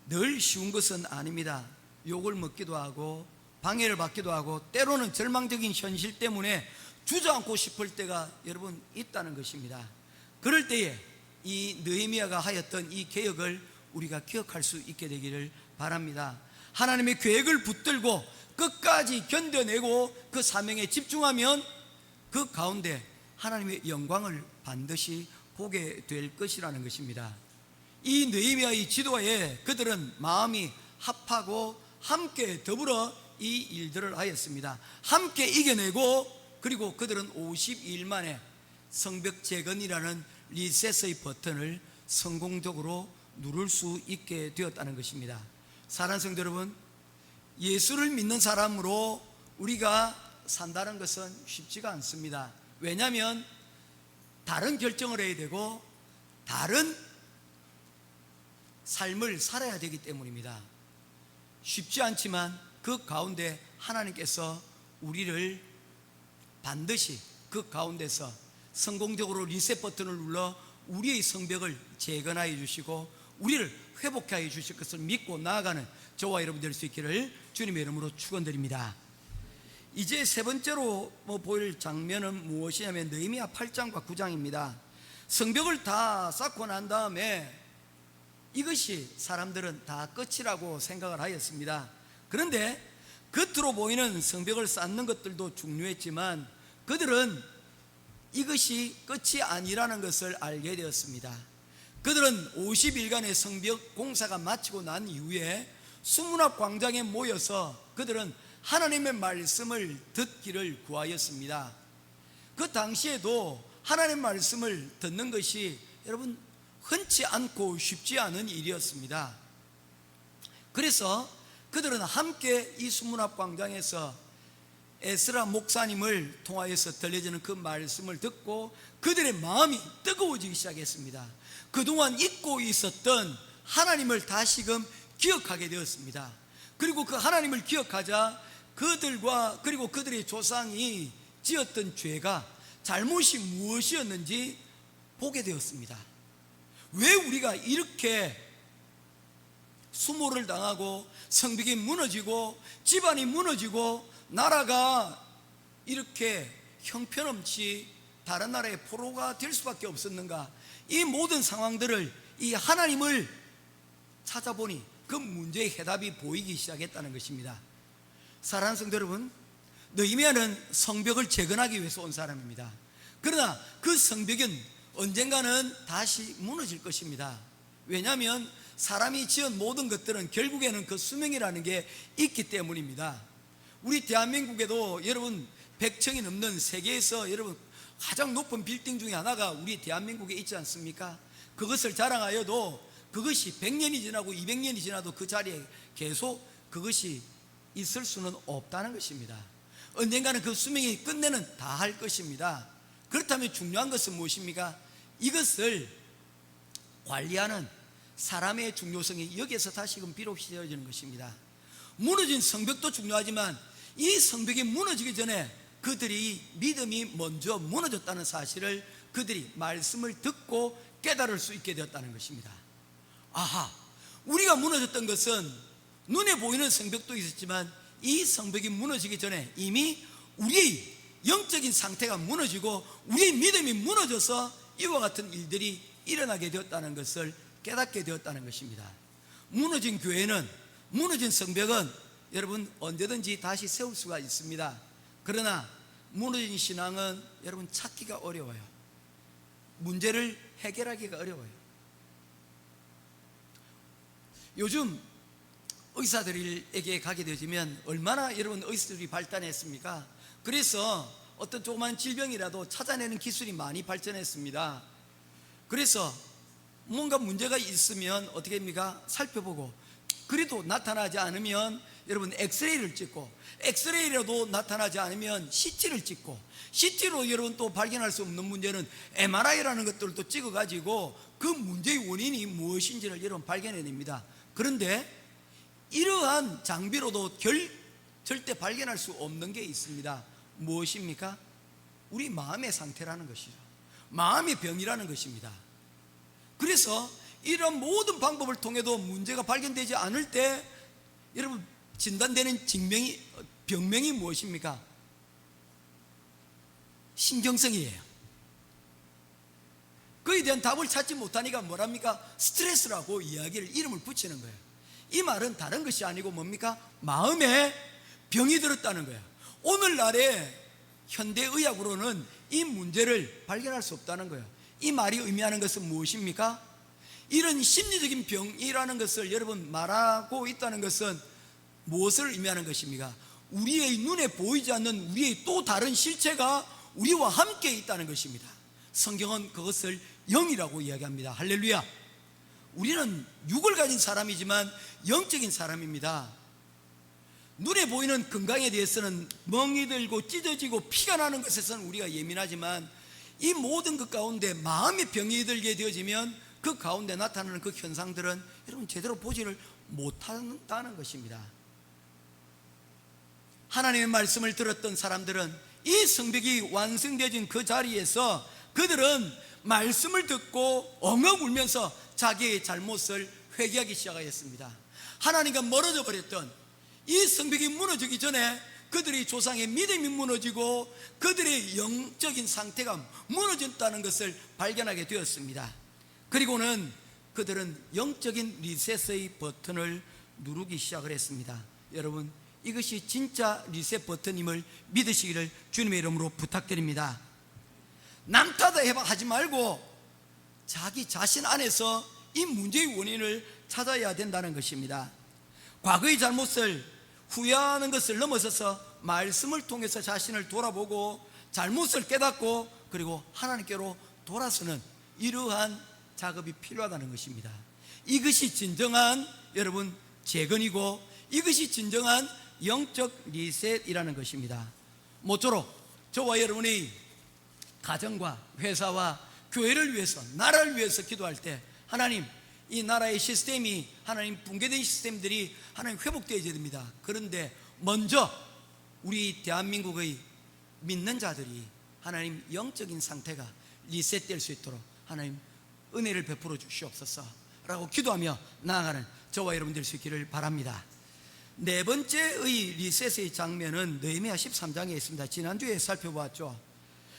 늘 쉬운 것은 아닙니다. 욕을 먹기도 하고 방해를 받기도 하고 때로는 절망적인 현실 때문에 주저앉고 싶을 때가 여러분 있다는 것입니다. 그럴 때에 이 느헤미야가 하였던 이 개혁을 우리가 기억할 수 있게 되기를 바랍니다. 하나님의 계획을 붙들고 끝까지 견뎌내고 그 사명에 집중하면 그 가운데 하나님의 영광을 반드시 보게 될 것이라는 것입니다. 이 느헤미야의 지도에 그들은 마음이 합하고 함께 더불어 이 일들을 하였습니다. 함께 이겨내고 그리고 그들은 52일 만에 성벽 재건이라는 리셋의 버튼을 성공적으로 누를 수 있게 되었다는 것입니다. 사랑하는 성도 여러분, 예수를 믿는 사람으로 우리가 산다는 것은 쉽지가 않습니다. 왜냐하면 다른 결정을 해야 되고 다른 삶을 살아야 되기 때문입니다. 쉽지 않지만 그 가운데 하나님께서 우리를 반드시 그 가운데서 성공적으로 리셋 버튼을 눌러 우리의 성벽을 재건하여 주시고 우리를 회복하여 주실 것을 믿고 나아가는 저와 여러분 될 수 있기를 주님의 이름으로 축원드립니다. 이제 세 번째로 보일 장면은 무엇이냐면 느헤미야 8장과 9장입니다. 성벽을 다 쌓고 난 다음에 이것이 사람들은 다 끝이라고 생각을 하였습니다. 그런데 겉으로 보이는 성벽을 쌓는 것들도 중요했지만 그들은 이것이 끝이 아니라는 것을 알게 되었습니다. 그들은 50일간의 성벽 공사가 마치고 난 이후에 수문앞 광장에 모여서 그들은 하나님의 말씀을 듣기를 구하였습니다. 그 당시에도 하나님의 말씀을 듣는 것이 여러분 흔치 않고 쉽지 않은 일이었습니다. 그래서 그들은 함께 이 수문앞 광장에서 에스라 목사님을 통하여서 들려지는 그 말씀을 듣고 그들의 마음이 뜨거워지기 시작했습니다. 그동안 잊고 있었던 하나님을 다시금 기억하게 되었습니다. 그리고 그 하나님을 기억하자 그들과 그리고 그들의 조상이 지었던 죄가 잘못이 무엇이었는지 보게 되었습니다. 왜 우리가 이렇게 수모를 당하고 성벽이 무너지고 집안이 무너지고 나라가 이렇게 형편없이 다른 나라의 포로가 될 수밖에 없었는가? 이 모든 상황들을 이 하나님을 찾아보니 그 문제의 해답이 보이기 시작했다는 것입니다. 사랑하는 성도 여러분, 느헤미야는 성벽을 재건하기 위해서 온 사람입니다. 그러나 그 성벽은 언젠가는 다시 무너질 것입니다. 왜냐하면 사람이 지은 모든 것들은 결국에는 그 수명이라는 게 있기 때문입니다. 우리 대한민국에도 여러분 100층이 넘는 세계에서 여러분 가장 높은 빌딩 중에 하나가 우리 대한민국에 있지 않습니까? 그것을 자랑하여도 그것이 100년이 지나고 200년이 지나도 그 자리에 계속 그것이 있을 수는 없다는 것입니다. 언젠가는 그 수명이 끝내는 다 할 것입니다. 그렇다면 중요한 것은 무엇입니까? 이것을 관리하는 사람의 중요성이 여기에서 다시금 비롯이 되어지는 것입니다. 무너진 성벽도 중요하지만 이 성벽이 무너지기 전에 그들이 믿음이 먼저 무너졌다는 사실을 그들이 말씀을 듣고 깨달을 수 있게 되었다는 것입니다. 아하, 우리가 무너졌던 것은 눈에 보이는 성벽도 있었지만 이 성벽이 무너지기 전에 이미 우리의 영적인 상태가 무너지고 우리의 믿음이 무너져서 이와 같은 일들이 일어나게 되었다는 것을 깨닫게 되었다는 것입니다. 무너진 교회는, 무너진 성벽은 여러분 언제든지 다시 세울 수가 있습니다. 그러나 무너진 신앙은 여러분 찾기가 어려워요. 문제를 해결하기가 어려워요. 요즘 의사들에게 가게 되면 얼마나 여러분 의사들이 발달했습니까? 그래서 어떤 조그만 질병이라도 찾아내는 기술이 많이 발전했습니다. 그래서 뭔가 문제가 있으면 어떻게 합니까? 살펴보고, 그래도 나타나지 않으면 여러분 엑스레이를 찍고, 엑스레이라도 나타나지 않으면 CT를 찍고, CT로 여러분 또 발견할 수 없는 문제는 MRI라는 것들을 또 찍어가지고 그 문제의 원인이 무엇인지를 여러분 발견해냅니다. 그런데 이러한 장비로도 절대 발견할 수 없는 게 있습니다. 무엇입니까? 우리 마음의 상태라는 것이죠. 마음의 병이라는 것입니다. 그래서 이런 모든 방법을 통해도 문제가 발견되지 않을 때 여러분 진단되는 병명이 무엇입니까? 신경성이에요. 그에 대한 답을 찾지 못하니까 뭐랍니까? 스트레스라고 이름을 붙이는 거예요. 이 말은 다른 것이 아니고 뭡니까? 마음에 병이 들었다는 거예요. 오늘날의 현대의학으로는 이 문제를 발견할 수 없다는 거예요. 이 말이 의미하는 것은 무엇입니까? 이런 심리적인 병이라는 것을 여러분 말하고 있다는 것은 무엇을 의미하는 것입니까? 우리의 눈에 보이지 않는 우리의 또 다른 실체가 우리와 함께 있다는 것입니다. 성경은 그것을 영이라고 이야기합니다. 할렐루야. 우리는 육을 가진 사람이지만 영적인 사람입니다. 눈에 보이는 건강에 대해서는 멍이 들고 찢어지고 피가 나는 것에서는 우리가 예민하지만 이 모든 것 가운데 마음의 병이 들게 되어지면 그 가운데 나타나는 그 현상들은 여러분 제대로 보지를 못한다는 것입니다. 하나님의 말씀을 들었던 사람들은 이 성벽이 완성되어진 그 자리에서 그들은 말씀을 듣고 엉엉 울면서 자기의 잘못을 회개하기 시작하였습니다. 하나님과 멀어져 버렸던 이 성벽이 무너지기 전에 그들의 조상의 믿음이 무너지고 그들의 영적인 상태가 무너졌다는 것을 발견하게 되었습니다. 그리고는 그들은 영적인 리셋의 버튼을 누르기 시작을 했습니다. 여러분, 이것이 진짜 리셋 버튼임을 믿으시기를 주님의 이름으로 부탁드립니다. 남 탓해봐 하지 말고 자기 자신 안에서 이 문제의 원인을 찾아야 된다는 것입니다. 과거의 잘못을 후회하는 것을 넘어서서 말씀을 통해서 자신을 돌아보고 잘못을 깨닫고 그리고 하나님께로 돌아서는 이러한 작업이 필요하다는 것입니다. 이것이 진정한 여러분 재건이고 이것이 진정한 영적 리셋이라는 것입니다. 모쪼록 저와 여러분이 가정과 회사와 교회를 위해서 나라를 위해서 기도할 때 하나님 이 나라의 시스템이 하나님 붕괴된 시스템들이 하나님 회복되어야 됩니다. 그런데 먼저 우리 대한민국의 믿는 자들이 하나님 영적인 상태가 리셋될 수 있도록 하나님 은혜를 베풀어 주시옵소서 라고 기도하며 나아가는 저와 여러분 될 수 있기를 바랍니다. 네 번째의 리셋의 장면은 느헤미야 13장에 있습니다. 지난주에 살펴보았죠.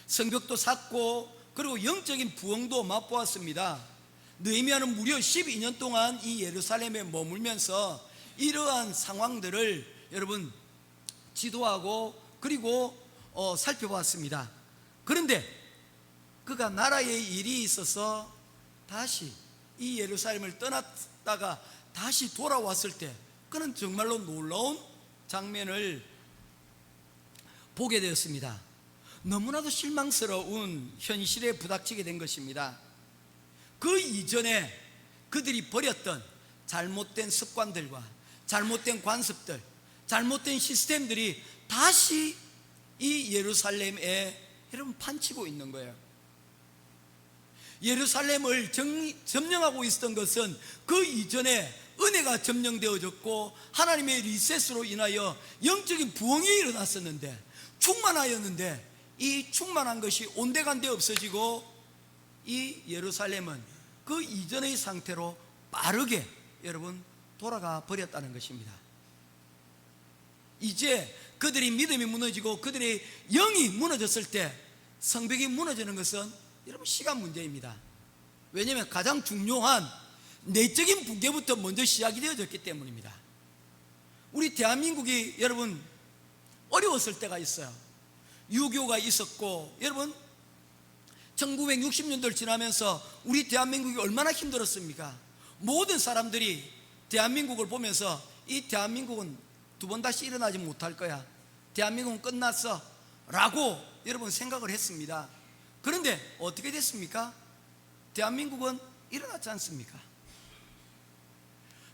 성벽도 샀고 그리고 영적인 부흥도 맛보았습니다. 느헤미야는 무려 12년 동안 이 예루살렘에 머물면서 이러한 상황들을 여러분 지도하고 그리고 살펴봤습니다. 그런데 그가 나라의 일이 있어서 다시 이 예루살렘을 떠났다가 다시 돌아왔을 때 그는 정말로 놀라운 장면을 보게 되었습니다. 너무나도 실망스러운 현실에 부닥치게 된 것입니다. 그 이전에 그들이 버렸던 잘못된 습관들과 잘못된 관습들, 잘못된 시스템들이 다시 이 예루살렘에 여러분 판치고 있는 거예요. 예루살렘을 점령하고 있었던 것은 그 이전에 은혜가 점령되어졌고 하나님의 리셋으로 인하여 영적인 부흥이 일어났었는데 충만하였는데 이 충만한 것이 온데간데 없어지고 이 예루살렘은 그 이전의 상태로 빠르게 여러분 돌아가 버렸다는 것입니다. 이제 그들이 믿음이 무너지고 그들의 영이 무너졌을 때 성벽이 무너지는 것은 여러분 시간 문제입니다. 왜냐하면 가장 중요한 내적인 붕괴부터 먼저 시작이 되어졌기 때문입니다. 우리 대한민국이 여러분 어려웠을 때가 있어요. 유교가 있었고 여러분 1960년대를 지나면서 우리 대한민국이 얼마나 힘들었습니까? 모든 사람들이 대한민국을 보면서 이 대한민국은 두 번 다시 일어나지 못할 거야, 대한민국은 끝났어 라고 여러분 생각을 했습니다. 그런데 어떻게 됐습니까? 대한민국은 일어났지 않습니까?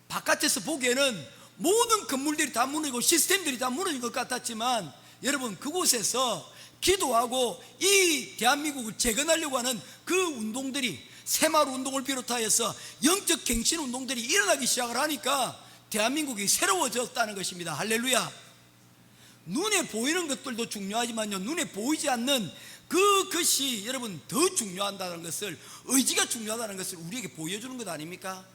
바깥에서 보기에는 모든 건물들이 다 무너지고 시스템들이 다 무너진 것 같았지만 여러분 그곳에서 기도하고 이 대한민국을 재건하려고 하는 그 운동들이 새마을 운동을 비롯하여서 영적 갱신 운동들이 일어나기 시작을 하니까 대한민국이 새로워졌다는 것입니다. 할렐루야. 눈에 보이는 것들도 중요하지만요, 눈에 보이지 않는 그것이 여러분 더 중요하다는 것을, 의지가 중요하다는 것을 우리에게 보여주는 것 아닙니까?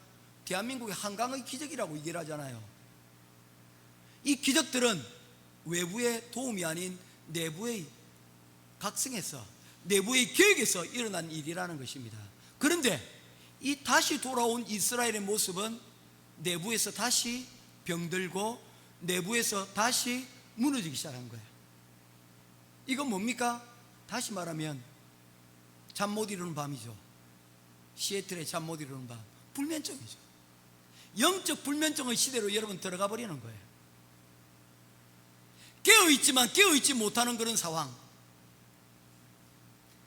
대한민국의 한강의 기적이라고 얘기를 하잖아요. 이 기적들은 외부의 도움이 아닌 내부의 각성에서, 내부의 계획에서 일어난 일이라는 것입니다. 그런데 이 다시 돌아온 이스라엘의 모습은 내부에서 다시 병들고 내부에서 다시 무너지기 시작한 거예요. 이건 뭡니까? 다시 말하면 잠 못 이루는 밤이죠. 시애틀의 잠 못 이루는 밤, 불면증이죠. 영적 불면증의 시대로 여러분 들어가 버리는 거예요. 깨어있지만 깨어있지 못하는 그런 상황.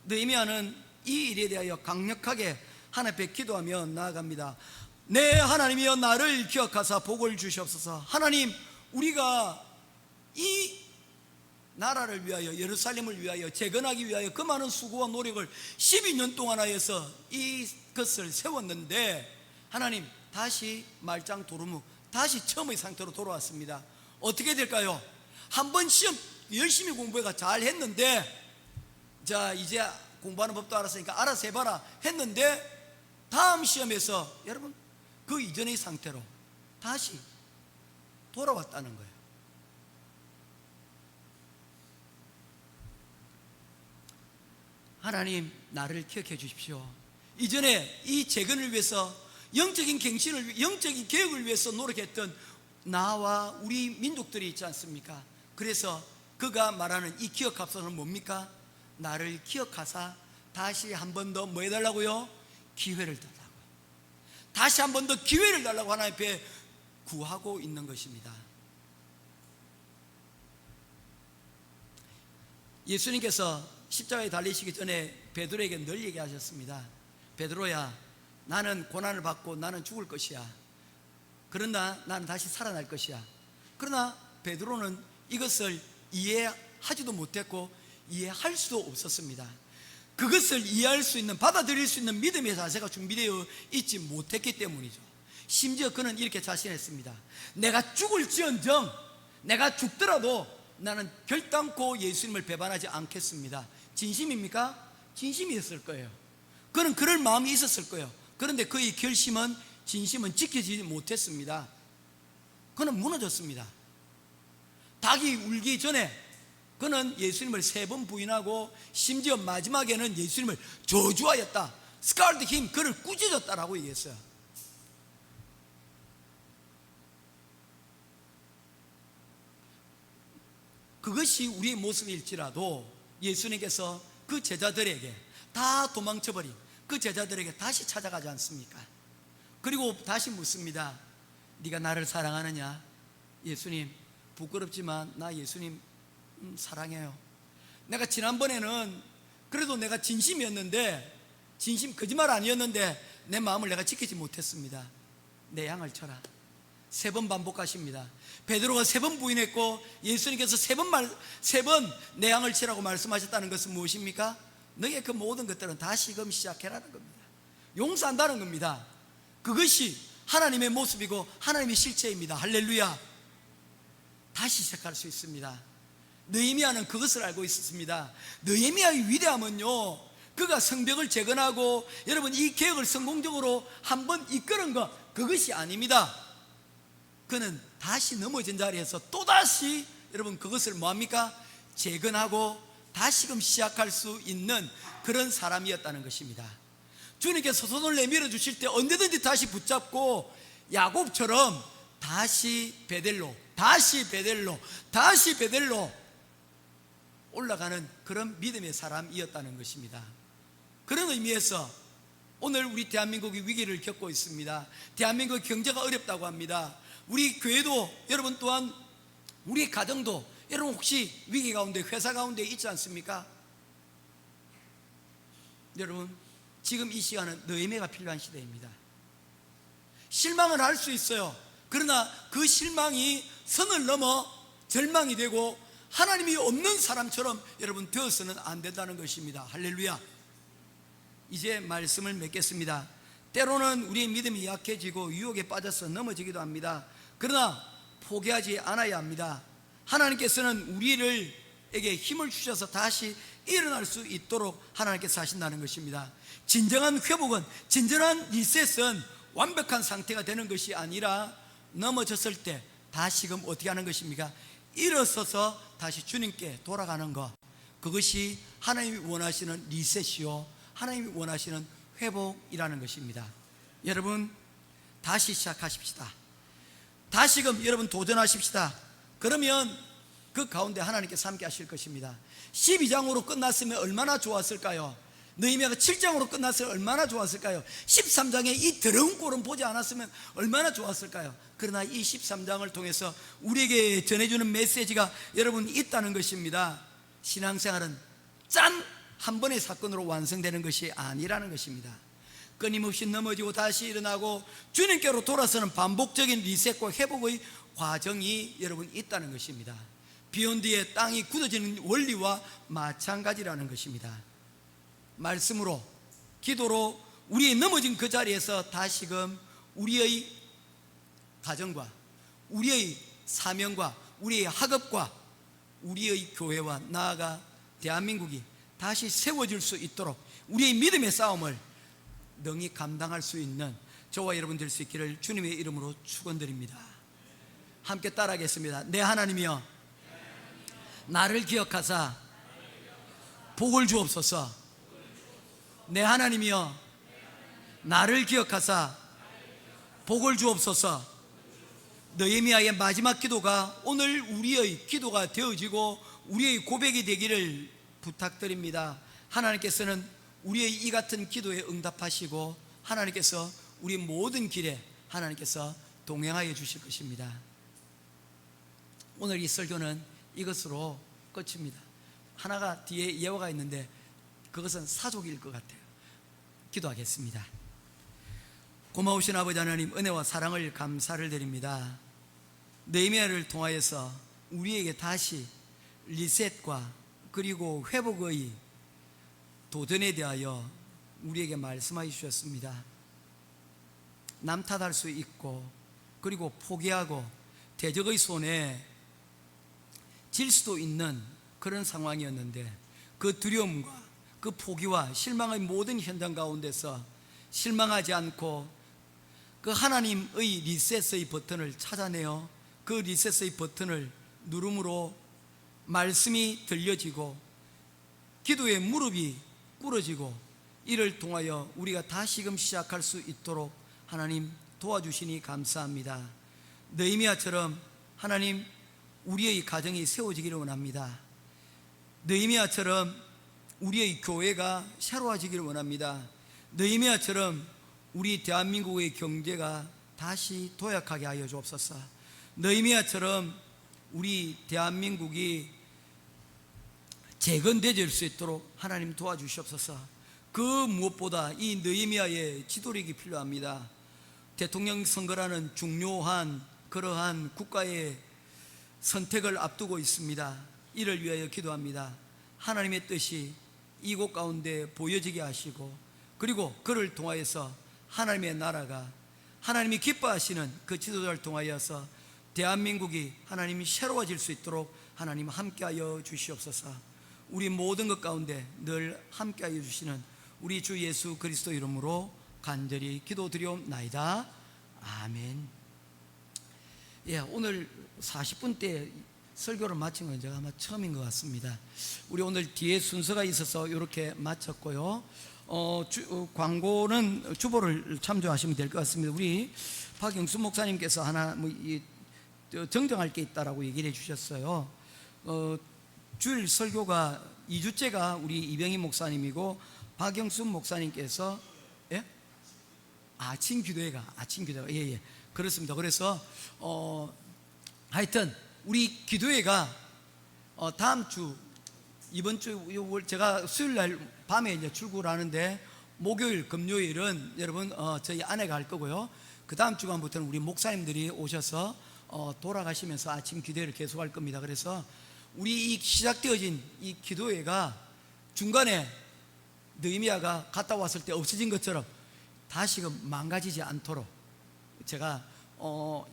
느헤미야는 이 일에 대하여 강력하게 하나님 앞에 기도하며 나아갑니다. 내 하나님이여 나를 기억하사 복을 주시옵소서. 하나님, 우리가 이 나라를 위하여, 예루살렘을 위하여, 재건하기 위하여 그 많은 수고와 노력을 12년 동안 하여서 이것을 세웠는데 하나님 다시 말짱 도루묵, 다시 처음의 상태로 돌아왔습니다. 어떻게 될까요? 한번 시험 열심히 공부해가 잘 했는데, 자 이제 공부하는 법도 알았으니까 알아서 해봐라 했는데 다음 시험에서 여러분 그 이전의 상태로 다시 돌아왔다는 거예요. 하나님, 나를 기억해 주십시오. 이전에 이 재건을 위해서, 영적인 갱신을, 영적인 개혁을 위해서 노력했던 나와 우리 민족들이 있지 않습니까? 그래서 그가 말하는 이 기억합서는 뭡니까? 나를 기억하사 다시 한 번 더 뭐 해달라고요? 기회를 달라고요. 다시 한 번 더 기회를 달라고 하나님 앞에 구하고 있는 것입니다. 예수님께서 십자가에 달리시기 전에 베드로에게 늘 얘기하셨습니다. 베드로야, 나는 고난을 받고 나는 죽을 것이야. 그러나 나는 다시 살아날 것이야. 그러나 베드로는 이것을 이해하지도 못했고 이해할 수도 없었습니다. 그것을 이해할 수 있는, 받아들일 수 있는 믿음의 자세가 준비되어 있지 못했기 때문이죠. 심지어 그는 이렇게 자신했습니다. 내가 죽을지언정, 내가 죽더라도 나는 결단코 예수님을 배반하지 않겠습니다. 진심입니까? 진심이었을 거예요. 그는 그럴 마음이 있었을 거예요. 그런데 그의 결심은, 진심은 지켜지지 못했습니다. 그는 무너졌습니다. 닭이 울기 전에 그는 예수님을 3번 부인하고 심지어 마지막에는 예수님을 저주하였다. 스카르드 힘, 그를 꾸짖었다라고 얘기했어요. 그것이 우리의 모습일지라도 예수님께서 그 제자들에게, 다 도망쳐버린 그 제자들에게 다시 찾아가지 않습니까? 그리고 다시 묻습니다. 네가 나를 사랑하느냐? 예수님, 부끄럽지만 나 예수님 사랑해요. 내가 지난번에는 그래도 내가 진심이었는데, 진심 거짓말 아니었는데 내 마음을 내가 지키지 못했습니다. 내 양을 쳐라. 3번 반복하십니다. 베드로가 3번 부인했고 예수님께서 3번 내 양을 치라고 말씀하셨다는 것은 무엇입니까? 너의 그 모든 것들은 다시금 시작해라는 겁니다. 용서한다는 겁니다. 그것이 하나님의 모습이고 하나님의 실체입니다. 할렐루야. 다시 시작할 수 있습니다. 느헤미야는 그것을 알고 있었습니다. 느헤미야의 위대함은요, 그가 성벽을 재건하고 여러분 이 개혁을 성공적으로 한번 이끄는 것, 그것이 아닙니다. 그는 다시 넘어진 자리에서 또다시 여러분 그것을 뭐합니까? 재건하고 다시금 시작할 수 있는 그런 사람이었다는 것입니다. 주님께서 손을 내밀어 주실 때 언제든지 다시 붙잡고 야곱처럼 다시 베델로, 다시 베델로, 다시 베델로 올라가는 그런 믿음의 사람이었다는 것입니다. 그런 의미에서 오늘 우리 대한민국이 위기를 겪고 있습니다. 대한민국 경제가 어렵다고 합니다. 우리 교회도, 여러분 또한 우리 가정도 여러분 혹시 위기 가운데, 회사 가운데 있지 않습니까? 여러분 지금 이 시간은 느헤미야가 필요한 시대입니다. 실망을 할 수 있어요. 그러나 그 실망이 선을 넘어 절망이 되고 하나님이 없는 사람처럼 여러분 되어서는 안 된다는 것입니다. 할렐루야. 이제 말씀을 맺겠습니다. 때로는 우리의 믿음이 약해지고 유혹에 빠져서 넘어지기도 합니다. 그러나 포기하지 않아야 합니다. 하나님께서는 우리에게 힘을 주셔서 다시 일어날 수 있도록 하나님께서 하신다는 것입니다. 진정한 회복은, 진정한 리셋은 완벽한 상태가 되는 것이 아니라 넘어졌을 때 다시금 어떻게 하는 것입니까? 일어서서 다시 주님께 돌아가는 것, 그것이 하나님이 원하시는 리셋이요, 하나님이 원하시는 회복이라는 것입니다. 여러분 다시 시작하십시다. 다시금 여러분 도전하십시다. 그러면 그 가운데 하나님께서 함께 하실 것입니다. 12장으로 끝났으면 얼마나 좋았을까요? 느헤미야가 7장으로 끝났으면 얼마나 좋았을까요? 13장에 이 더러운 꼴은 보지 않았으면 얼마나 좋았을까요? 그러나 이 13장을 통해서 우리에게 전해주는 메시지가 여러분 있다는 것입니다. 신앙생활은 짠! 한 번의 사건으로 완성되는 것이 아니라는 것입니다. 끊임없이 넘어지고 다시 일어나고 주님께로 돌아서는 반복적인 리셋과 회복의 과정이 여러분 있다는 것입니다. 비온 뒤에 땅이 굳어지는 원리와 마찬가지라는 것입니다. 말씀으로, 기도로 우리의 넘어진 그 자리에서 다시금 우리의 가정과 우리의 사명과 우리의 학업과 우리의 교회와 나아가 대한민국이 다시 세워질 수 있도록 우리의 믿음의 싸움을 능히 감당할 수 있는 저와 여러분 될 수 있기를 주님의 이름으로 축원드립니다. 함께 따라하겠습니다. 내 하나님이여, 나를 기억하사 복을 주옵소서. 내 하나님이여, 나를 기억하사 복을 주옵소서. 느헤미야의 마지막 기도가 오늘 우리의 기도가 되어지고 우리의 고백이 되기를 부탁드립니다. 하나님께서는 우리의 이 같은 기도에 응답하시고 하나님께서 우리 모든 길에 하나님께서 동행하여 주실 것입니다. 오늘 이 설교는 이것으로 끝입니다. 하나가 뒤에 예화가 있는데 그것은 사족일 것 같아요. 기도하겠습니다. 고마우신 아버지 하나님, 은혜와 사랑을 감사를 드립니다. 느헤미야를 통하여서 우리에게 다시 리셋과 그리고 회복의 도전에 대하여 우리에게 말씀하여 주셨습니다. 남 탓할 수 있고 그리고 포기하고 대적의 손에 질 수도 있는 그런 상황이었는데 그 두려움과 그 포기와 실망의 모든 현장 가운데서 실망하지 않고 그 하나님의 리셋의 버튼을 찾아내어 그 리셋의 버튼을 누름으로 말씀이 들려지고 기도의 무릎이 꿇어지고 이를 통하여 우리가 다시금 시작할 수 있도록 하나님 도와주시니 감사합니다. 느헤미야처럼 하나님 우리의 가정이 세워지기를 원합니다. 느헤미야처럼 우리의 교회가 새로워지기를 원합니다. 느헤미야처럼 우리 대한민국의 경제가 다시 도약하게 하여 주옵소서. 느헤미야처럼 우리 대한민국이 재건되어질 수 있도록 하나님 도와주시옵소서. 그 무엇보다 이 느헤미야의 지도력이 필요합니다. 대통령 선거라는 중요한 그러한 국가의 선택을 앞두고 있습니다. 이를 위하여 기도합니다. 하나님의 뜻이 이곳 가운데 보여지게 하시고 그리고 그를 통하여서 하나님의 나라가 하나님이 기뻐하시는 그 지도자를 통하여서 대한민국이 하나님이 새로워질 수 있도록 하나님 함께하여 주시옵소서. 우리 모든 것 가운데 늘 함께하여 주시는 우리 주 예수 그리스도 이름으로 간절히 기도드리옵나이다. 아멘. 예, 오늘 40분대 설교를 마친 건 제가 아마 처음인 것 같습니다. 우리 오늘 뒤에 순서가 있어서 이렇게 마쳤고요. 광고는 주보를 참조하시면 될 것 같습니다. 우리 박영수 목사님께서 하나 정정할 게 있다라고 얘기를 해주셨어요. 주일 설교가 2주째가 우리 이병희 목사님이고 박영수 목사님께서 아침 기도회가 예 그렇습니다. 그래서 하여튼 우리 기도회가 다음 주 이번 주 제가 수요일 날 밤에 이제 출국을 하는데 목요일 금요일은 여러분 저희 아내가 할 거고요. 그 다음 주간부터는 우리 목사님들이 오셔서 돌아가시면서 아침 기도회를 계속할 겁니다. 그래서 우리 이 시작되어진 이 기도회가 중간에 느헤미야가 갔다 왔을 때 없어진 것처럼 다시금 망가지지 않도록 제가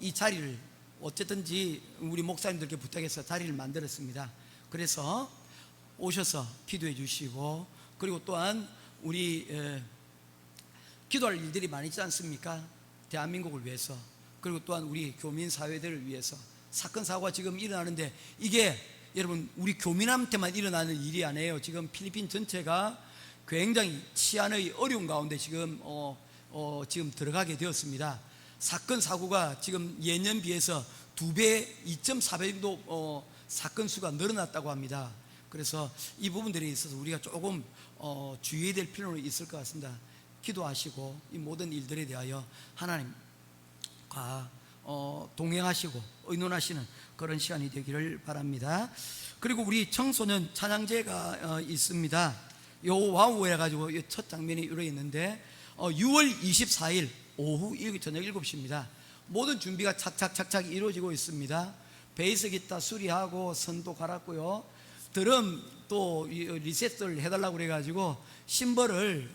이 자리를 어쨌든지 우리 목사님들께 부탁해서 자리를 만들었습니다. 그래서 오셔서 기도해 주시고 그리고 또한 우리 기도할 일들이 많이 있지 않습니까? 대한민국을 위해서 그리고 또한 우리 교민 사회들을 위해서 사건 사고가 지금 일어나는데 이게 여러분 우리 교민한테만 일어나는 일이 아니에요. 지금 필리핀 전체가 굉장히 치안의 어려운 가운데 지금 지금 들어가게 되었습니다. 사건 사고가 지금 예년 비해서 2배 2.4배 정도 사건 수가 늘어났다고 합니다. 그래서 이 부분들에 있어서 우리가 조금 주의해야 될 필요는 있을 것 같습니다. 기도하시고 이 모든 일들에 대하여 하나님과 동행하시고 의논하시는 그런 시간이 되기를 바랍니다. 그리고 우리 청소년 찬양제가 있습니다. 요 와우 해가지고 첫 장면이 이렇게 있는데 6월 24일 오후 저녁 7시입니다. 모든 준비가 착착착착 이루어지고 있습니다. 베이스 기타 수리하고 선도 갈았고요. 드럼 또 리셋을 해달라고 그래가지고 심벌을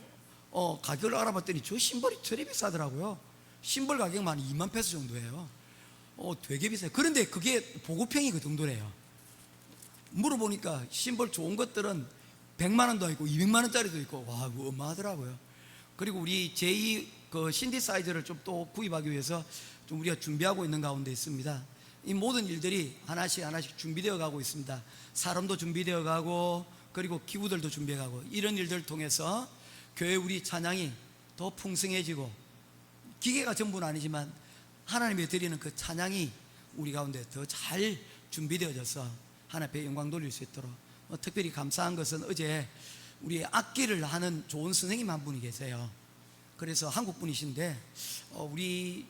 가격을 알아봤더니 저 심벌이 저리 비싸더라고요. 심벌 가격만 2만 페소 정도예요. 되게 비싸요. 그런데 그게 보급형이 그 정도래요. 물어보니까 심벌 좋은 것들은 100만 원도 아니고 200만 원짜리도 있고 와 어마하더라고요. 그리고 우리 제2 그 신디사이저를 좀 또 구입하기 위해서 좀 우리가 준비하고 있는 가운데 있습니다. 이 모든 일들이 하나씩 준비되어 가고 있습니다. 사람도 준비되어 가고 그리고 기구들도 준비해 가고 이런 일들을 통해서 교회 우리 찬양이 더 풍성해지고 기계가 전부는 아니지만 하나님께 드리는 그 찬양이 우리 가운데 더 잘 준비되어져서 하나님께 영광 돌릴 수 있도록 특별히 감사한 것은 어제 우리 악기를 하는 좋은 선생님 한 분이 계세요. 그래서 한국 분이신데 우리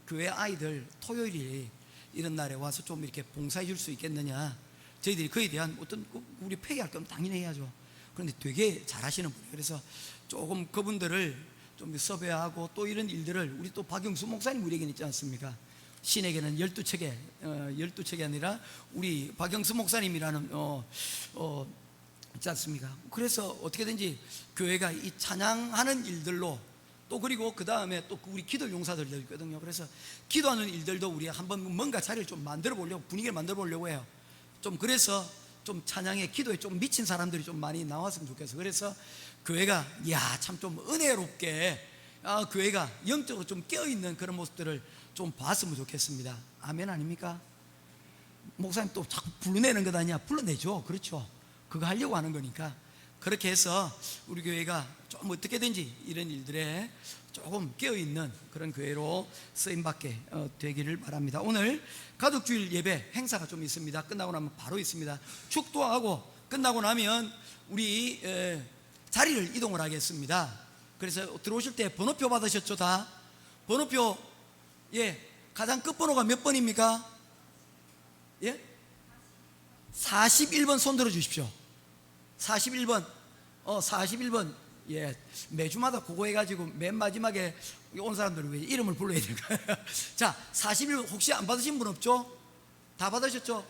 교회 아이들 토요일에 이런 날에 와서 좀 이렇게 봉사해 줄 수 있겠느냐. 저희들이 그에 대한 어떤 우리 폐기할 거면 당연히 해야죠. 그런데 되게 잘하시는 분이에요. 그래서 조금 그분들을 좀 섭외하고 또 이런 일들을 우리 또 박영수 목사님 우리에게는 있지 않습니까? 신에게는 12책에 12책이 아니라 우리 박영수 목사님이라는 있지 않습니까? 그래서 어떻게든지 교회가 이 찬양하는 일들로 또 그리고 그 다음에 또 우리 기도 용사들도 있거든요. 그래서 기도하는 일들도 우리 한번 뭔가 자리를 좀 만들어 보려고, 분위기를 만들어 보려고 해요. 좀 그래서 좀 찬양에 기도에 좀 미친 사람들이 좀 많이 나왔으면 좋겠어. 그래서 교회가 참 좀 은혜롭게 교회가 영적으로 좀 깨어있는 그런 모습들을 좀 봤으면 좋겠습니다. 아멘 아닙니까? 목사님 또 자꾸 불러내는 것 아니야? 불러내죠. 그렇죠. 그거 하려고 하는 거니까. 그렇게 해서 우리 교회가 좀 어떻게든지 이런 일들에 조금 깨어있는 그런 교회로 쓰임받게 되기를 바랍니다. 오늘 가족주일 예배 행사가 좀 있습니다. 끝나고 나면 바로 있습니다. 축도하고 끝나고 나면 우리 자리를 이동을 하겠습니다. 그래서 들어오실 때 번호표 받으셨죠? 다 번호표 가장 끝번호가 몇 번입니까? 41번 손 들어 주십시오. 41번 41번 매주마다 그거 해가지고 맨 마지막에 온 사람들은 왜 이름을 불러야 될까요? 자, 41번 혹시 안 받으신 분 없죠? 다 받으셨죠?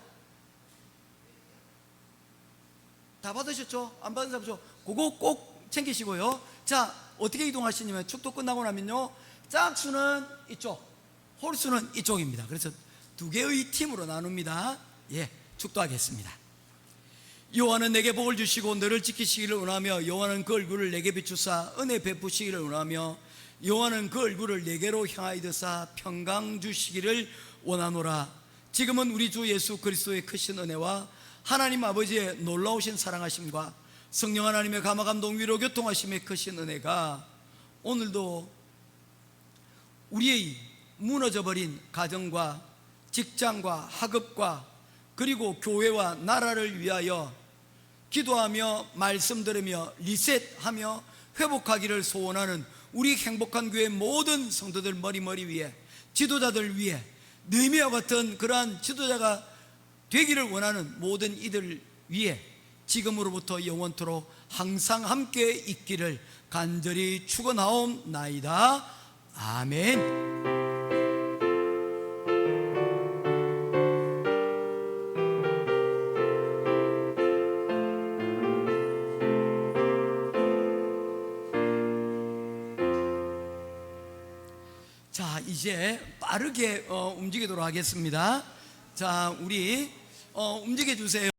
다 받으셨죠? 안 받은 사람 없죠? 그거 꼭 챙기시고요. 자, 어떻게 이동하시냐면 축도 끝나고 나면요, 짝수는 이쪽, 홀수는 이쪽입니다. 그래서 두 개의 팀으로 나눕니다. 축도하겠습니다. 여호와는 내게 복을 주시고 너를 지키시기를 원하며 여호와는 그 얼굴을 내게 비추사 은혜 베푸시기를 원하며 여호와는 그 얼굴을 내게로 향하여드사 평강 주시기를 원하노라. 지금은 우리 주 예수 그리스도의 크신 은혜와 하나님 아버지의 놀라우신 사랑하심과 성령 하나님의 감화 감동 위로 교통하심의 크신 은혜가 오늘도 우리의 무너져버린 가정과 직장과 학업과 그리고 교회와 나라를 위하여 기도하며 말씀 들으며 리셋하며 회복하기를 소원하는 우리 행복한 교회 모든 성도들 머리 위에, 지도자들 위에, 느헤미야와 같은 그러한 지도자가 되기를 원하는 모든 이들 위에 지금으로부터 영원토록 항상 함께 있기를 간절히 축원하옵나이다. 아멘. 자, 이제 빠르게 움직이도록 하겠습니다. 자, 우리 움직여 주세요.